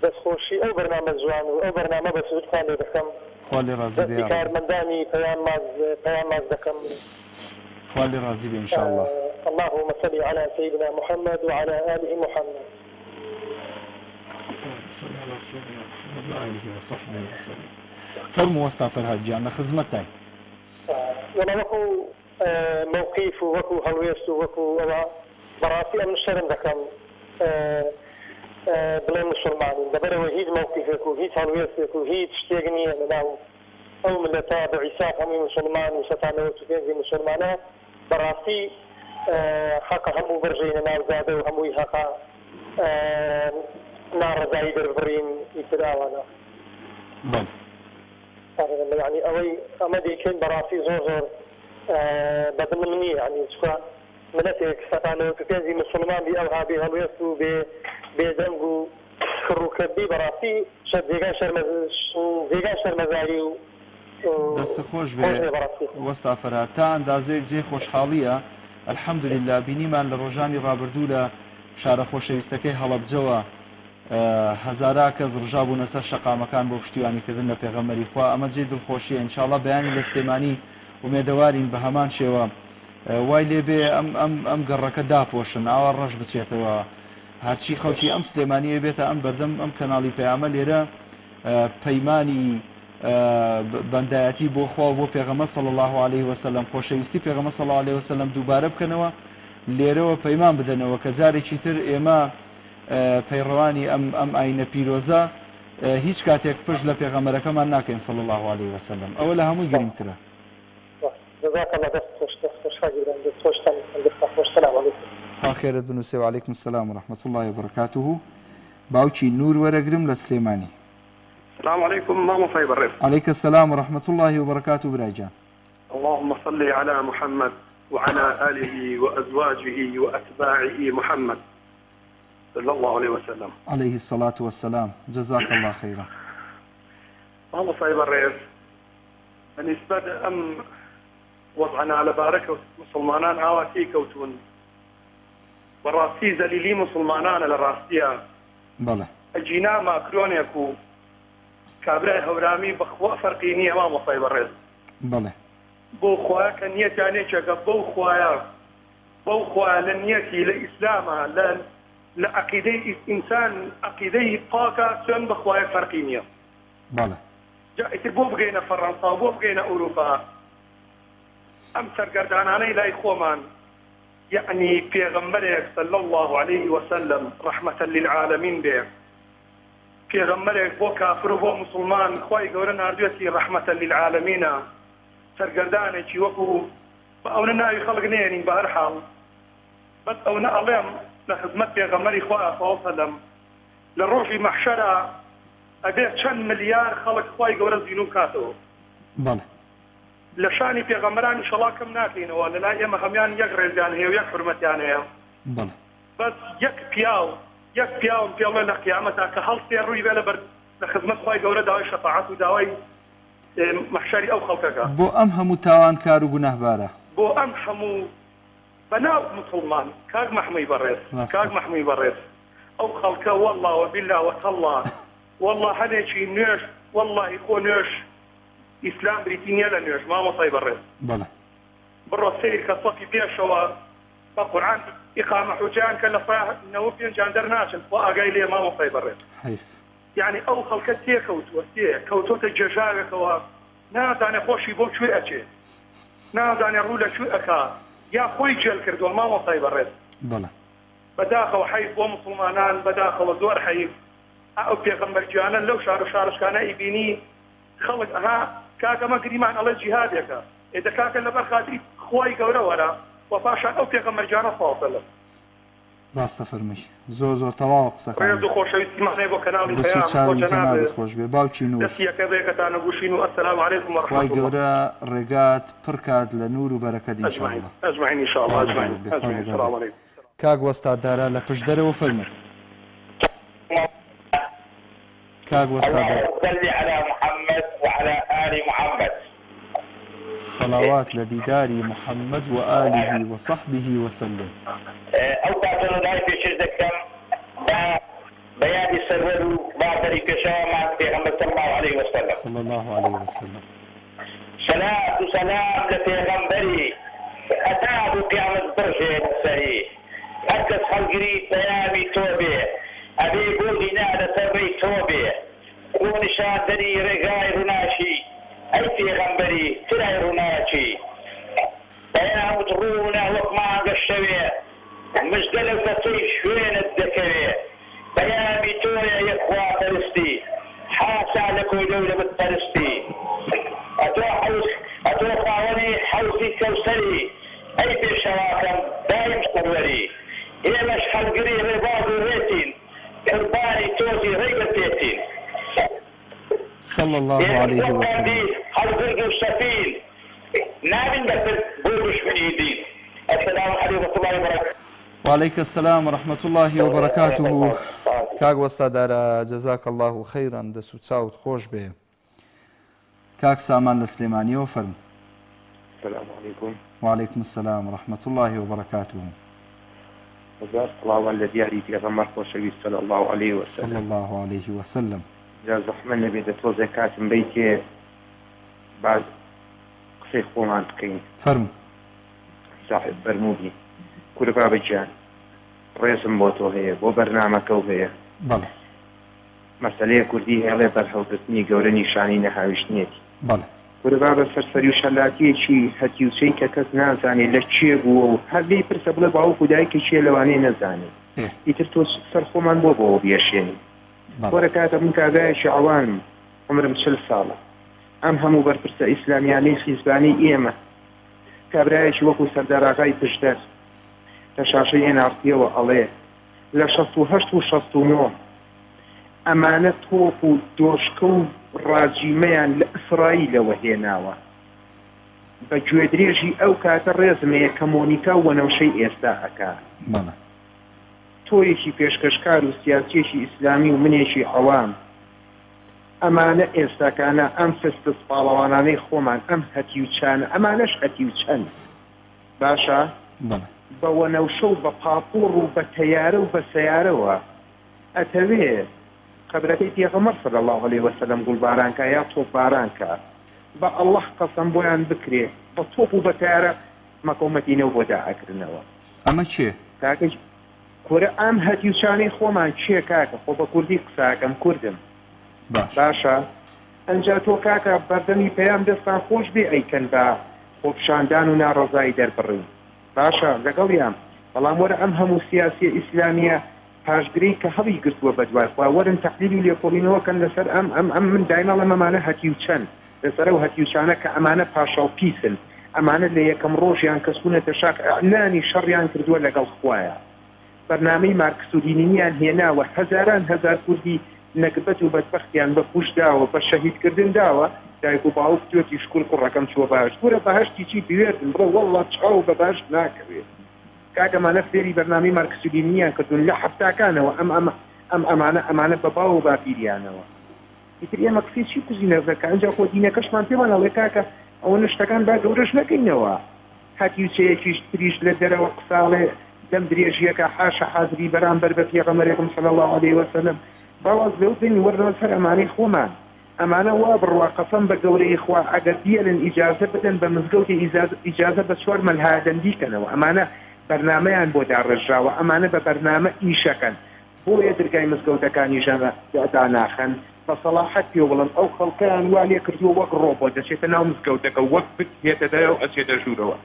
بس خوشي أو برنامج جوان أو برنامج بس بتخاني دكم. خوالي رازي بي. بس من دامي قيام ماز دكم. خوالي رازي بي إن شاء الله. اللهم صل على سيدنا محمد وعلى آله محمد. صل على سيدنا محمد وآله وصحبه وسلم. فرموا وستا فرهاد جان لخدمتك. ولا وكو موقف وكو هلويس وكو براسي من الشرم دكم بلين مسلمانين دبر وهيد موقفك وهيد هلويسك وهيد اشتيقني مناو او من تابع عيسى هم مسلمان وستانه وتفين زي مسلمانات براسي حقا همو برجين نار زاده وهمو حقا نار زايد البرين يتداوانا بل يعني اوي امدي كان براسي زور بدل مني يعني شكرا مناتك ستانه تكنزي مسلمان بي اوها بي هلويسو بي زنقو كروكبي براسي شد زيغان شرمزاري دەستە خۆش بێ وەستا فەرهاد. تا ئەندازەیەک جێ خۆشحاڵیە ئەلحەمدوللیلا بینیمان لە ڕۆژانی ڕابردوو لە شارە خۆشەویستەکەی هەڵەبجەوە هەزارا کەس ڕژابوونە سەر شەقامەکان بۆ پشتیوانیکردن لە پێغەمبەری خوا. ئەمە جێ دڵخۆشیە. ئینشاڵڵا بەیانی لە سلێمانی ومێدەوارین بە هەمان شێوە وای لێبێ ئەم گەڕەکە داپۆشن ئاوا ڕەش بچێتەوە. هەرچی خەڵکی ئەم سلێمانیە بێتە ئەم بەردەم ئەم کەناڵی پەیامە لێرە پەیمانی بەندایەتی بۆ خوا بۆ پێغەمبەر صلی الله علیه وسلم خۆشەویستی پێغەمبەر صلی الله علیه وسلم دووبارە بکەنەوە لێرەوە پەیمان بدەنەوە کە جارێکی تر ئێمە پەیڕەوانی ئەم ئاینە پیرۆزە هیچ کاتێک پشت لە پێغەمبەرەکەمان ناکەین صلی الله علیه وسلم. ئەوە لە هەمووی گرنگترە. خێرت بنووسێ. وعليكم السلام ورحمة الله وبركاته. باوکی نور وەرەگرم لە سلێمانی. السلام عليكم ماما فايبر ريف. عليك السلام ورحمة الله وبركاته براجان. اللهم صل على محمد وعلى آله وأزواجه وأتباعه محمد صلى الله عليه وسلم. عليه الصلاة والسلام. جزاك الله خيرا. ماما فايبر ريف بالنسبة أم وضعنا على باركة مسلمانان عواتي كوتون براسي زليلي مسلمانان للراسية. بلى. الجينا ما كرونيكو كابرای هەورامی بەخوا فەرقی نییە مامۆستای بەڕێز. بەڵێ بۆ خوایە کە نیەتیانێکێکە بەو خوایە لە نیەتی لە ئیسلامە لە عەقیدەی ئینسان عەقیدەی پاکە چۆن بە خوایە فەرقی نییە. بەڵێ جائیتر بۆ بگەینە فەڕەنسا بۆ بگەینە ئەوروپا ئەم سەرگەردانانەی لای خۆمان یعنی پێغەمبەرێک صلی الله عليه وسلم ڕەحمەتەن للعالەمین بێ پێغەمبەرێک بۆ کافر و بۆ مسلمان خوای گەورە ناردوێتی ڕەحمەتەن للعالەمینە سەرگەردانێکی وەکو بە ئەوە ناوی خەڵک نێنین بە هەر حاڵ بەس ئەوە ئەڵێم لە خزمەت پێغەمبەری خوا صلی الله علیه وسلم لە ڕۆژی مەحشەرە ئەبێت چەند ملیار خەڵک خوای گەورە زینوم کاتەوە. بەڵێ لە شانی پێغەمبەران ئینشەڵڵا کەم ناکەینەوە لەلای ئێمە هەمان یەک ڕێزیان هەیە و یەک حورمەتیان هەیە. بەڵێ بەس یەک پیاوم پێڵێ لە قیامەتا کە هەڵسێ ڕووی بێ لخدمت خوای گەورە داوای شەفاعەت و داوای محشەری ئەو خەڵکەکە بۆ ئەم هەموو تاوانکار و گونەهبارە بۆ ئەم هەموو بەناو مسلمان کاک محموی بەڕێز کاک محموی بەڕێز ئەو خەڵکە والله وبالله وتالله والله هەنێکی نوێژ والله خۆ نوێژ ئیسلام بریتی نییە لە نوێژ مامۆسای بەڕێز بەڵێ بڕۆ سیر کە سەفی پێشەوە بە قورعان ئیقامە حوجان کە لە نەوە پێنجان دەرناچن بۆ ئاگای لێ مامۆسای بەڕێز یعنی ئەو خەڵکە تێکەوتووە کەوتۆتە جێژاوێکەوە نازانێ خۆشی بۆ کوێ ئەچێ نازانێ ڕوو لە کوێ ئەکا یا خۆی جێل کردووە مامۆسای بەڕێز بەداخەوە حەیف بۆ مسلمانان بەداخەوە زۆر حەیف ئەو پێغەمبەرگیانە لەو شار و شارشکانە ئیبینی خەڵک ئەها کاکەمە گریمان ئەڵێ جیهادێکە ئێدە کاکە لەبەر خاتری خۆی گەورە وەرە و پاشان ئەو پێغەمبەرگیانە ساڵسەلەم ڕاستە فەرمووی زۆر تەواو قسەکان ڕێز و خۆشەویستیمانەی بۆ کەناڵی پەیام خۆش بێ باوکی نور دەستیەکە بێکەتانە گوشین و ئەسەلام عەلەیکم و خوای گەورە ڕێگات پڕ کات لە نور و بەرەکەت ئینشاءالله ئەجمعین ئینشاءالله ئەجمعین سلام عەلەیکم کاک وەستادارە لە پشت دەرەوە فەرمووی كاك وستادار صل على محمد وعلى آل محمد صلوات لديدار محمد وآله وصحبه وسلم أو تعتنوا داي في شركة بيان السرور باطري كشامة في محمد صلى الله عليه وسلم صلى الله عليه وسلم صلاة وسلام لبيغمبري أتاب قيامة برشة السري أكس خلقري بيامي توبي أبي قولي نادى سري توبي كون شادري رقاي رناشي أي بيغمبري تراي رناشي بيام ترونا وقما قشوي مجدلة تطيش وين الذكري بيامي تويا يا إخوة فلسطين حاسة لكم دولة بالفلسطين أتوقع وني حوزي كوسري أي بشواكم دايم صوري إيه مش خلقري رباض وريتين كرباني توزي ريبتيتين صلى الله عليه وسلم خلقري مستفين نابن بس بوش من يدين السلام عليكم ورحمة الله وبركاته وعليك السلام ورحمة الله وبركاته كاك وستادارا جزاك الله خيرا دسو تساوت خوش به كاك سامان السليماني وفرم السلام عليكم وعليكم السلام ورحمة الله وبركاته وزارة الله الذي عليك لغمر خوشوي صلى الله عليه وسلم صلى الله عليه وسلم جاز رحمن نبي دتو زكاة بيتي بعد قصي خوان تقين فرم صاحب برمودي كل باب جان رئيسم بوتو هي بو برنامجكو هي بله مسألة كردي هي على برحوتني قولني شاني نهاوشنيتي بله كل باب سرسري وشلاتي شيء هتيو شيء ككس نازاني لشيء بو هذي برسبله باو خداي كشيء لواني نزاني يترتو سرخو من بو بيشيني وركات من كذا شعوان عمر مشل صالة أم همو برفرس إسلامياني خيزباني إيمة كبرايش وكو سرداراغاي بجدر تشاشي إنارتيا وعليه لشستو هشتو شستو نوم أمانة توقو دوشكو راجيميان لإسرائيل وهيناوا بجويدريجي أو كاتر ريزمي كمونيكا ونوشي إستاعكا تويشي پێشکەشکار و سیاسیشی ئیسلامی و منێکی عەوام ئەمانە ئێستاکانە ئەم فستە سپاڵەوانانەی خۆمان ئەم هەتی و چانە ئەمانەش هەتی و چەند باشە بە وەنەوشە و بە پاپۆڕ و بە تەیارە و بە سەیارەوە ئەتەوێ قەبرەکەی پێغەمبەر صلی الله علیه وسلم گوڵبارانکە یا تۆپبارانکە بە ئەڵڵەح قەسەم بۆیان بکرێ بە تۆپ و بە تەیارە مەکۆمەتینەوە بۆ داعاکردنەوە ئەمە چێ؟ کاکەش کورە ئەم هەتیوچانەی خۆمان چییە کاکە خۆ بە کوردی قساکەم کوردم باشە ئەنجا تۆ کاکە بەردەمی پەیام دەستان خۆش بێ ئەیکەن بە خۆپشاندان و ناڕەزایی دەربڕین باشە لەگەڵیان بەڵام وەرە ئەم هەموو سیاسی ئیسلامیە پاشگرەی کە هەڵی گرتووە بەدوای خوا وەرن تەحلیل و لێکۆڵینەوەکەن لەسەر ئەم من دایناڵەم ئەمانە هەتیوچەند لەسەر و هەتیوچانە کە ئەمانە پاشا و پیسن ئەمانە لە یەکەم ڕۆژیان کە سوونەتە شاک ئەعلانی شەڕیان کردووە لەگەڵ خوایە بەرنامەی مارکسودینیان هێناوە هەزاران هەزار کوردی نەکبەت و بەدبەختیان بە پوش داوە بە شەهیدکردن داوە دایک و باوک توێتی شکول کوڕەکەم چوە باش وەرە بەهەشتی چی بوێردن بڕۆ وەڵڵا چاو بە باش ناکەوێت کاکەمانە فێری بەرنامەی مارکسودینیان کردوون لە حەفتاکانەوە ئەمانە بە باو و باپیریانەوە ئیتر ئێمە کسی چی کوزینە دەکە ئەنجا خۆ دینەکەشمان پێمان ئەڵێ کاکە ئەوە شتەکان با گەورەش نەکەینەوە هاتیوچەیەکیش تریش لە دەرەوە قساڵێ دەم درێژیەکە حاشە حاضری بەرامبەر بە پێغەمبەرێکم صلی الله عليه وسلم باوەز لەو دێنی وەرنەوە سەر ئەمانەی خۆمان ئەمانە وا بڕوا قەسەم بە گەورەی خوا ئەگەر دیێنن ئیجازە بدەن بە مزگەوتی ئیجازە بە 4 مەلهادەندیکەنەوە ئەمانە بەرنامەیان بۆ داڕژراوە ئەمانە بە بەرنامە ئیشەکەن بۆیە دەرگای مزگەوتەکانی ژەنە داناخەن بە سەڵاحەت پێ بڵن ئەو خەڵکیان وا لێ کردووە وەک ڕۆبۆ دەچێتە ناو مزگەوتەکە وەک بێتە دەرەوە ئەچێتە ژوورەوە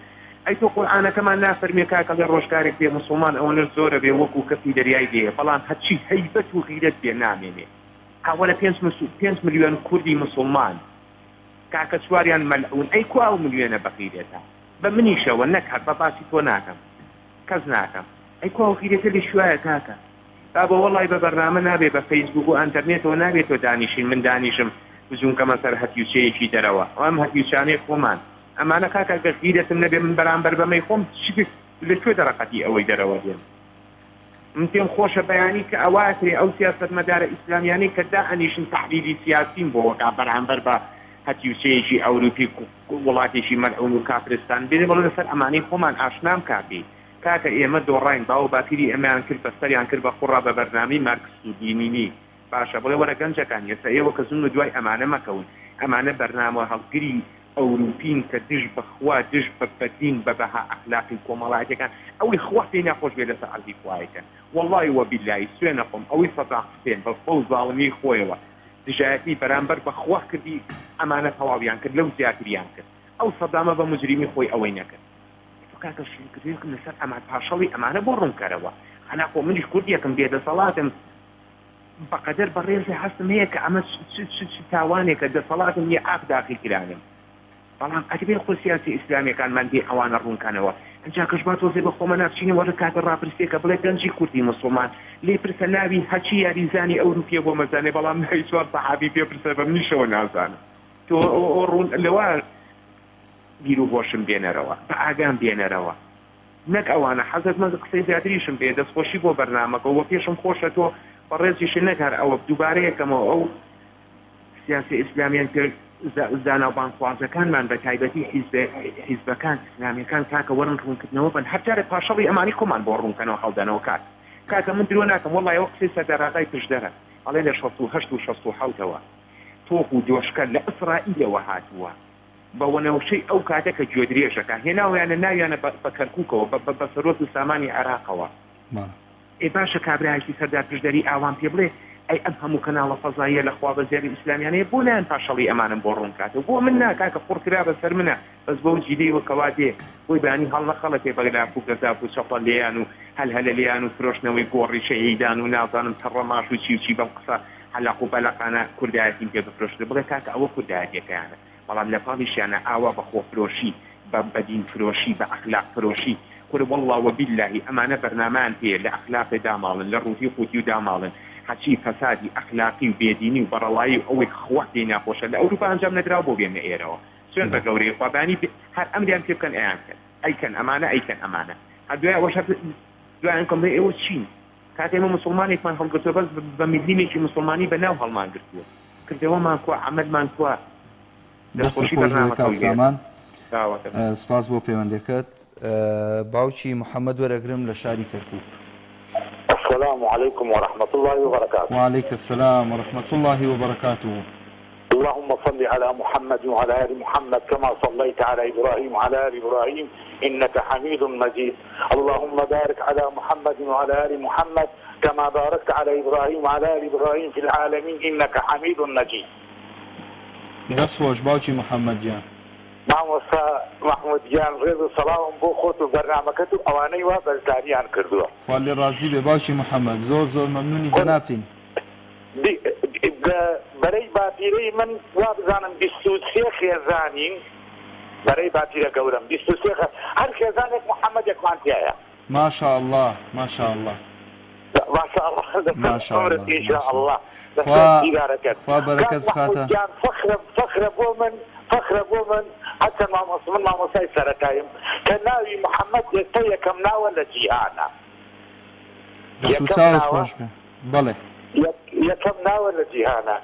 ئەی تۆ قورئانەکەمان نافەرمێ کاکە لە ڕۆژگارێک بێ موسڵمان ئەوەنە زۆرە بێ وەکو کەسی دەریای دێ بەڵام هەرچی هەیبەت و غیرەت بێ نامێنێ هاوەرە 5 ملیۆن کوردی مسلمان کاکە چواریان مەلعون ئەی کو ئەو ملیۆنە بەخیرێتە بە منیشەوە نەک هەر بە باسی تۆ ناکەم کەس ناکەم ئەی کو ئەو خیرێتە لێ شوایە کاکە تا بە وەڵای بە بەرنامە نابێ بە فەیسبوک و ئەنتەرنێتەوە نابێت تۆ دانیشین من دانیشم بزوونکەمە سەر هەتیوچەیەکی دەرەوە ئەم هەتیوچانەی خۆمان ئەمانە کاکە گە خیرەتم نەبێ من بەرامبەر بەمەی خۆم لەکوێ دەڕەقەتی ئەوەی دەرەوە دێن من پێم خۆشە بەیانی کە ئەواتێ ئەو سیاسەتمەدارە ئیسلامیانەی کە دائەنیشن تەحلیلی سیاسیم بۆ وەکا بەرامبەر بە هەتیوچەیەکی ئەوروپی وڵاتێکی مەلعون و کافرستان بێنێ بەڵێ لەسەر ئەمانەی خۆمان ئاشنام کاپی کاکە ئێمە دۆڕاین باو باپیری ئەمەیان کرد بەستەریان کرد بە خوڕا بە بەرنامەی مارکس و دینینی باشە بڵێ وەرە گەنجەکان ئێستا ئێوە کە زوون دوای ئەمانە مەکەون ئەمانە بەرنامە هەڵگری ئەوروپین کە دژ بەخوا دژ بە بەدین بە بەها ئەخلاقی کۆمەڵایەتەکان ئەوەی خوا پێی ناخۆش بێ لەسەر عەرزی خوایەکەن وەڵڵاهی وەبیللهی سوێنە خۆم ئەوەی سەداقتێن بە فەو زاڵمی خۆیەوە دژایەتی بەرامبەر بەخوا کردی ئەمانە تەواویان کرد لەو زیاتریان کرد ئەو سەدامە بە مجریمی خۆی ئەوەی نەکرد کاکە شینکردێکم لەسەر ئەمان پاشەڵی ئەمانە بۆ ڕوونکەرەوە خەنا خۆ منیش کوردیەکەم بێدەسەڵاتم بەقەدەر بەڕێزی هەستم هەیە کە ئەمە تاوانێکە دەسەڵاتم یە ئاف داخی کرانم بەڵام ئەتبێ خۆ سیاسی ئیسلامیەکانمان دێ ئەوانە ڕوونکەنەوە ئەنجا کەش با تۆزێ بە خۆمە ناچینە وەرە کاتە ڕاپرسێکە بڵێ گەنجی کوردی مسڵمان لێ پرسە ناوی هەچی یاریزانی ئەوروپیە بۆ مەزانێ بەڵام ناوی چوار سەحابی پێ پرسە بە منیشەوە نازانم تۆ ڕوون لەوە بیر و هۆشم بێنەرەوە بە ئاگام بێنەرەوە نەک ئەوانە حەزت مە قسەی زیاتریشم بێ دەستخۆشی بۆ بەرنامەکەەوە پێشم خۆشە تۆ بەڕێزیش نەکار ئەوە دووبارەیەکەمەوە ئەو سیاسی ئیسلامیان کرد زاناوبانخوازەکانمان بە تایبەتی حیزبەکان ئیسلامیەکان کاکە وەرن ڕوونکردنەوە بن هەرجارێ پاشەڵی ئەمانی خۆمان بۆ ڕوونکەنەوە هەڵدانەوە کاکە من درۆ ناکەم وەڵای ئەوە قسەی سەردەڕاقای پشدەرە ئەڵێ لە 68 و 67ەوە تۆق و دۆشکە لە ئیسرائیلەوە هاتووە بەوەنەوشەی ئەو کاتێکە گوێ درێژەکە هێناویانە ناویانە بە کەرکووکەوە بە سەرۆت و سامانی عێراقەوە ئێ باشە کابراایشی سەردار پشدەری ئاوان پێ بڵێ ئەی ئەم هەموو کەناڵە فەزاییە لە خوا بەزێری ئیسلامیانەیە بۆ لایەن پاشەڵی ئەمانم بۆ ڕوونکاتەوە بۆ من ناکاکە قوڕکرا بەسەر منە بەس بۆ جیدەی وەکەوا دێ بۆی بەیانی هەڵ نەخەڵەتێ بەگلاف و گەزاف و چەپە لێیان و هەلهەلە لێیان و فرۆشتنەوەی گۆڕی شەهیدان و نازانم تەڕەماش و چی بەم قسە هەلاق و بەلەقانە کوردایەتی پێ بفرۆشتە بڵێ کاکە ئەوە کوردایەتیەکەیانە بەڵام لە پاڵیشیانە ئاوا بە خۆ فرۆشی بە دین فرۆشی بە ئەخلاق فرۆشی کورد والله وبالله ئەمانە بەرنامان پێ لە ئەخلاقی داماڵن لە ڕووتی قوتی و داماڵن هەچی فەسادی ئەخلاقی و بێدینی و بەڕەوایی و ئەوەی خوا پێی ناخۆشە لە ئەوروپا ئەنجام نەدراوە بۆ بێنە ئێرەوە سوێن بە گەورەی خوابانی هەر ئەمریان پێ بکەن ئەیان کرد ئەیکەن ئەمانە هەردوای ئەوەش دوایان کەم ئێوە چین کاتێ ئێمە موسڵمانێکمان هەڵگرتووە بەس بە میلیمێکی موسڵمانی بەناو هەڵمان گرتووە کردەوەمان کووە عەمەدمان کووە دەستخۆشی بەرنامەکە سامان سپاس بۆ پەیوەندەکەت باوکی محەممەد وەرەگرم لە شاری کەرکووک. السلام عليكم ورحمة الله وبركاته. وعليك السلام ورحمة الله وبركاته. اللهم صل على محمد وعلى آل محمد كما صليت على إبراهيم وعلى آل إبراهيم إنك حميد مجيد. اللهم بارك على محمد وعلى آل محمد كما باركت على إبراهيم وعلى آل إبراهيم في العالمين إنك حميد مجيد. دەست خۆش باوکی محەممەد جان. مامۆستا محمود گیان ڕێز و سەڵاوم بۆ خۆت و بەرنامەکەت و ئەوانەی وا بەرزداریان کردووە. خوا لێ ڕازی بێ باوکی محەممەد زۆر مەمنونی جەنابتین. بەرەی باپیرەی من وا بزانم 23 خێزانین بەرەی باپیرە گەورم 23 هەر خێزانێک محەممەدێکمان تایە. ماشاءالله ماشاءالله. ماشاءالله إن شاء الله. خوا بەرەکەت بخاتە. فخر بۆ من حتى من مامۆسای سەرەتاییم کە ناوی محەممەد ئێستا یەکەم ناوە لە جیهانە. دەست و چاوت خۆش بێ. بەڵێ. یەکەم ناوە لە جیهانە.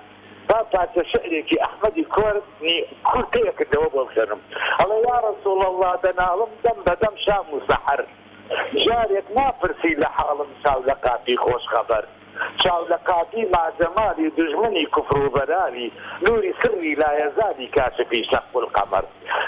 با پارچە شعرێکی ئەحمەدی کوردنی کورتەیە کردەوە بۆ بخێنم ئەڵێ یا رەسوڵ الله دەناڵم دەم بەدەم شام و سەحەر جارێک ناپرسی لە حاڵم چاو لە قاپی خۆش خەبەر چاو لە قاپی ماجەمالی دژمنی کوفر و بەرالی نوری سری لایەزادی کاشفی شەق القەمەر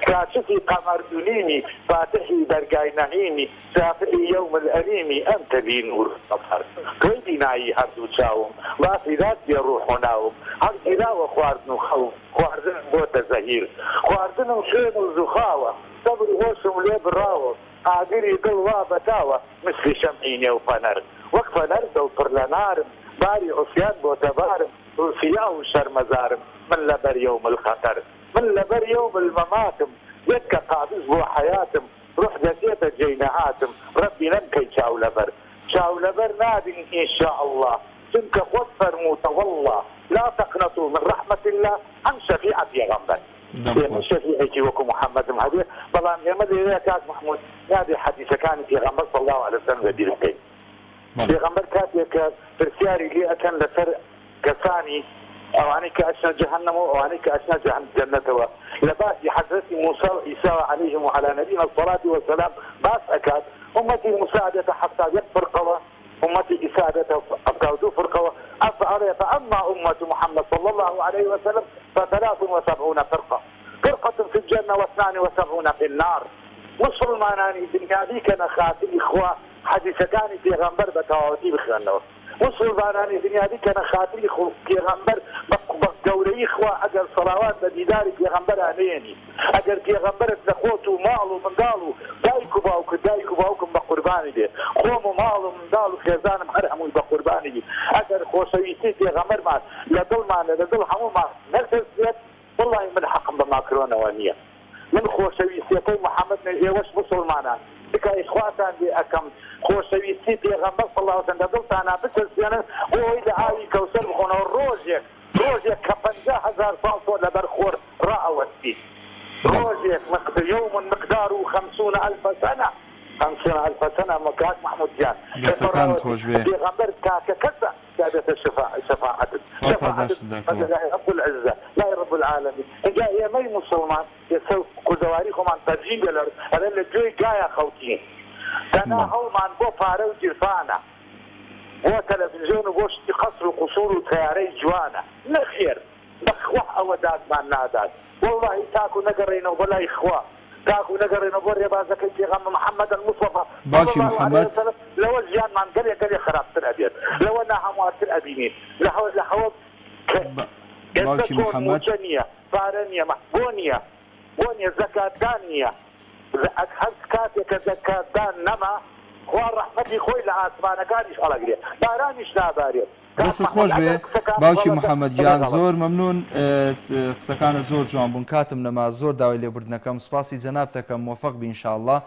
کاشفی قەمەر دونیمی فاتحی دەرگای نەعیمی شافعی یەوم الئەلیمی ئەنتە لی نور سەفەر تۆی بینایی هەردوو چاوم وافیدات بێ ڕوح و ناوم هەر گیراوە خواردن و خەوم خواردن بۆتە زەهیر خواردنم شوێن و زوخاوە سەبر هۆشم لێ بڕاوە ئاگری دڵ وا بەتاوە مثلی شەمعی نێو فەنەر وەک فەنەر دڵپڕ لە نارم باری عوسیان بۆتە بارم روسیا و شەرمەزارم من لەبەر یەوم الخەتەر من لەبەر یەوم المەماتم یەک کە قابز بۆ حەیاتم ڕوح دەچێتە جێی نەهاتم ڕەبی نەمکەی چاو لەبەر چاو لەبەر نابین ئینشاء الله چونکە خۆت فەرمووتە والله لا تقنطوا من رحمة الله عن شفيعة پیغمبر شفيعتي وكو محمد هذه طبعا يمد إليها كاك محمود هذه حديثة كانت پیغمبر صلى الله عليه وسلم ودير القيم پیغمبر كاتيك فرسياري لي أكن لسر كساني أواني كأشنا جهنم وأواني كأشنا جنة لباسي حضرت موسى عيسى عليهم وعلى نبينا الصلاة والسلام باس أكاد أمتي مساعدة حتى يكفر قوى أمتي إسادة أبقى فرقة أفعل فأما أمة محمد صلى الله عليه وسلم ف73 فرقة فرقة في الجنة و72 في النار مسلمانان دنيا دي كان خاتم إخوة حديث كان في غنبر بتواضي بخنوا مسلمانان دنيا دي كان خاتم في غنبر بقولي إخوة أجر صلوات بديدار في غنبر أميني أجر في غنبر تخوتوا مالو من قالوا دايكو باوكم بقرباني دي خومو مالو من قالوا خيزان محرموا بقرباني دي أجر خوشويتي في غنبر ما لدل حمو ما نرسل والله من حقم بماكرونة وانية من خوشويتي محمد نجيوش مسلمانا بكا إخواتان دي أكم خوشويتي في غنبر صلى الله عليه وسلم دلت أنا بسلسيانا هو إذا عاوي كوسر بخونا الروجيك كفنجا 1000 صوت لبرخور رأوتي روجيك يوم مقداره 50,000 سنة 50,000 سنة مكاك محمود جان في غنبر كاكا كذا كادت الشفاعة رب العزة لا رب العالمين جاء يا مي مسلمان يسوي كزواريكم عن ترجيم الأرض هذا اللي جوي جاية خوتين تناهوا عن بو فارو جرفانا هو تلفزيون وبوش قصر وقصور وتياري جوانا نخير نخوح أوداد مع النادات والله تاكو نقرين ولا إخوة تاكو نقرين وبري بازك في غم محمد المصطفى باشي محمد لو الجيان من قرية خراب الأبيض لو أنا حموات الأبينين لحو باشي محمد موجنية فارنية محبونية بونية زكاة دانية أكحس كاتك زكاة دان نما خوار رحمتي خوي لعاسمانە کاریش هەڵەگرێ بارانیش نابارێت دەستت خۆش بێ باوکی محەممەد گیان زۆر مەمنون قسەکانە زۆر جوان بوون کاتم نەما زۆر داوای لێبوردنەکەم سوپاسی جەناب دەکەم موفق بی ئینشاءالله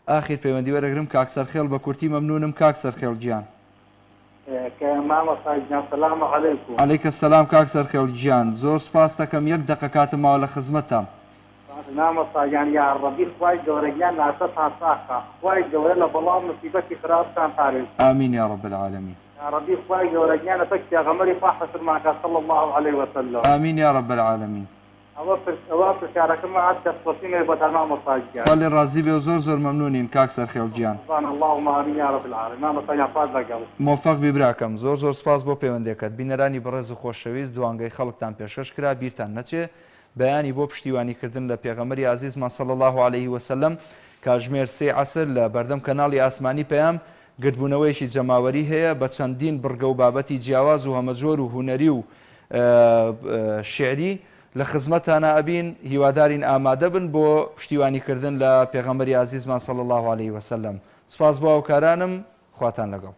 ئاخیر پەیوەندی وەرەگرم کاک سەرخێڵ بە کورتی مەمنونم کاک سەرخێڵ گیان سلام علیکم عەلەیکە سەلام کاک سەرخێڵ گیان زۆر سوپاس دەکەم یەک دەقە کاتم ماوە لە خزمەتتان نامەساگیان یا ڕەبی خوای گەورەگیان ناسەتان ساخە خوای گەورە لە بەڵام مصیبەتی خراپتان پارێز ئامین یا رب العالمین یا ڕەبی خوای گەورەگیانە تەک پێغەمبەری خوا حەسرماکە صلی الله علیه وسلم ئامین یا رب العالمین ئەوە پرسیارەکەمە عاد تەفسیرێ بۆ نامەساگیان خەڵی ڕازی بێ و زۆر مەمنونین کاک سەرخێڵ گیان اللهم آمین یا رب العالمین نامەساگیان پاس لەگەڵ موفق بی براکەم زۆر سپاس بۆ پەیوەندیەکەت بینەرانی بەڕێز و خۆشەویست دوانگەی خەڵکتان پێشکەش کرا بیرتان نەچێ بەیانی بۆ پشتیوانیکردن لە پێغەمبەری عەزیزمان صلی الله عليه وسلم کاژمێر 3 عەسر لە بەردەم کەناڵی ئاسمانی پەیام گردبوونەوەیەکی جەماوەری هەیە بە چەندین بڕگە و بابەتی جیاواز و هەمەجۆر و هونەری و شعری لە خزمەتانە ئەبین هیوادارین ئامادە بن بۆ پشتیوانیکردن لە پێغەمبەری عەزیزمان صلی الله عليه وسلم سپاس بۆ هاوکارانم خواتان لەگەڵ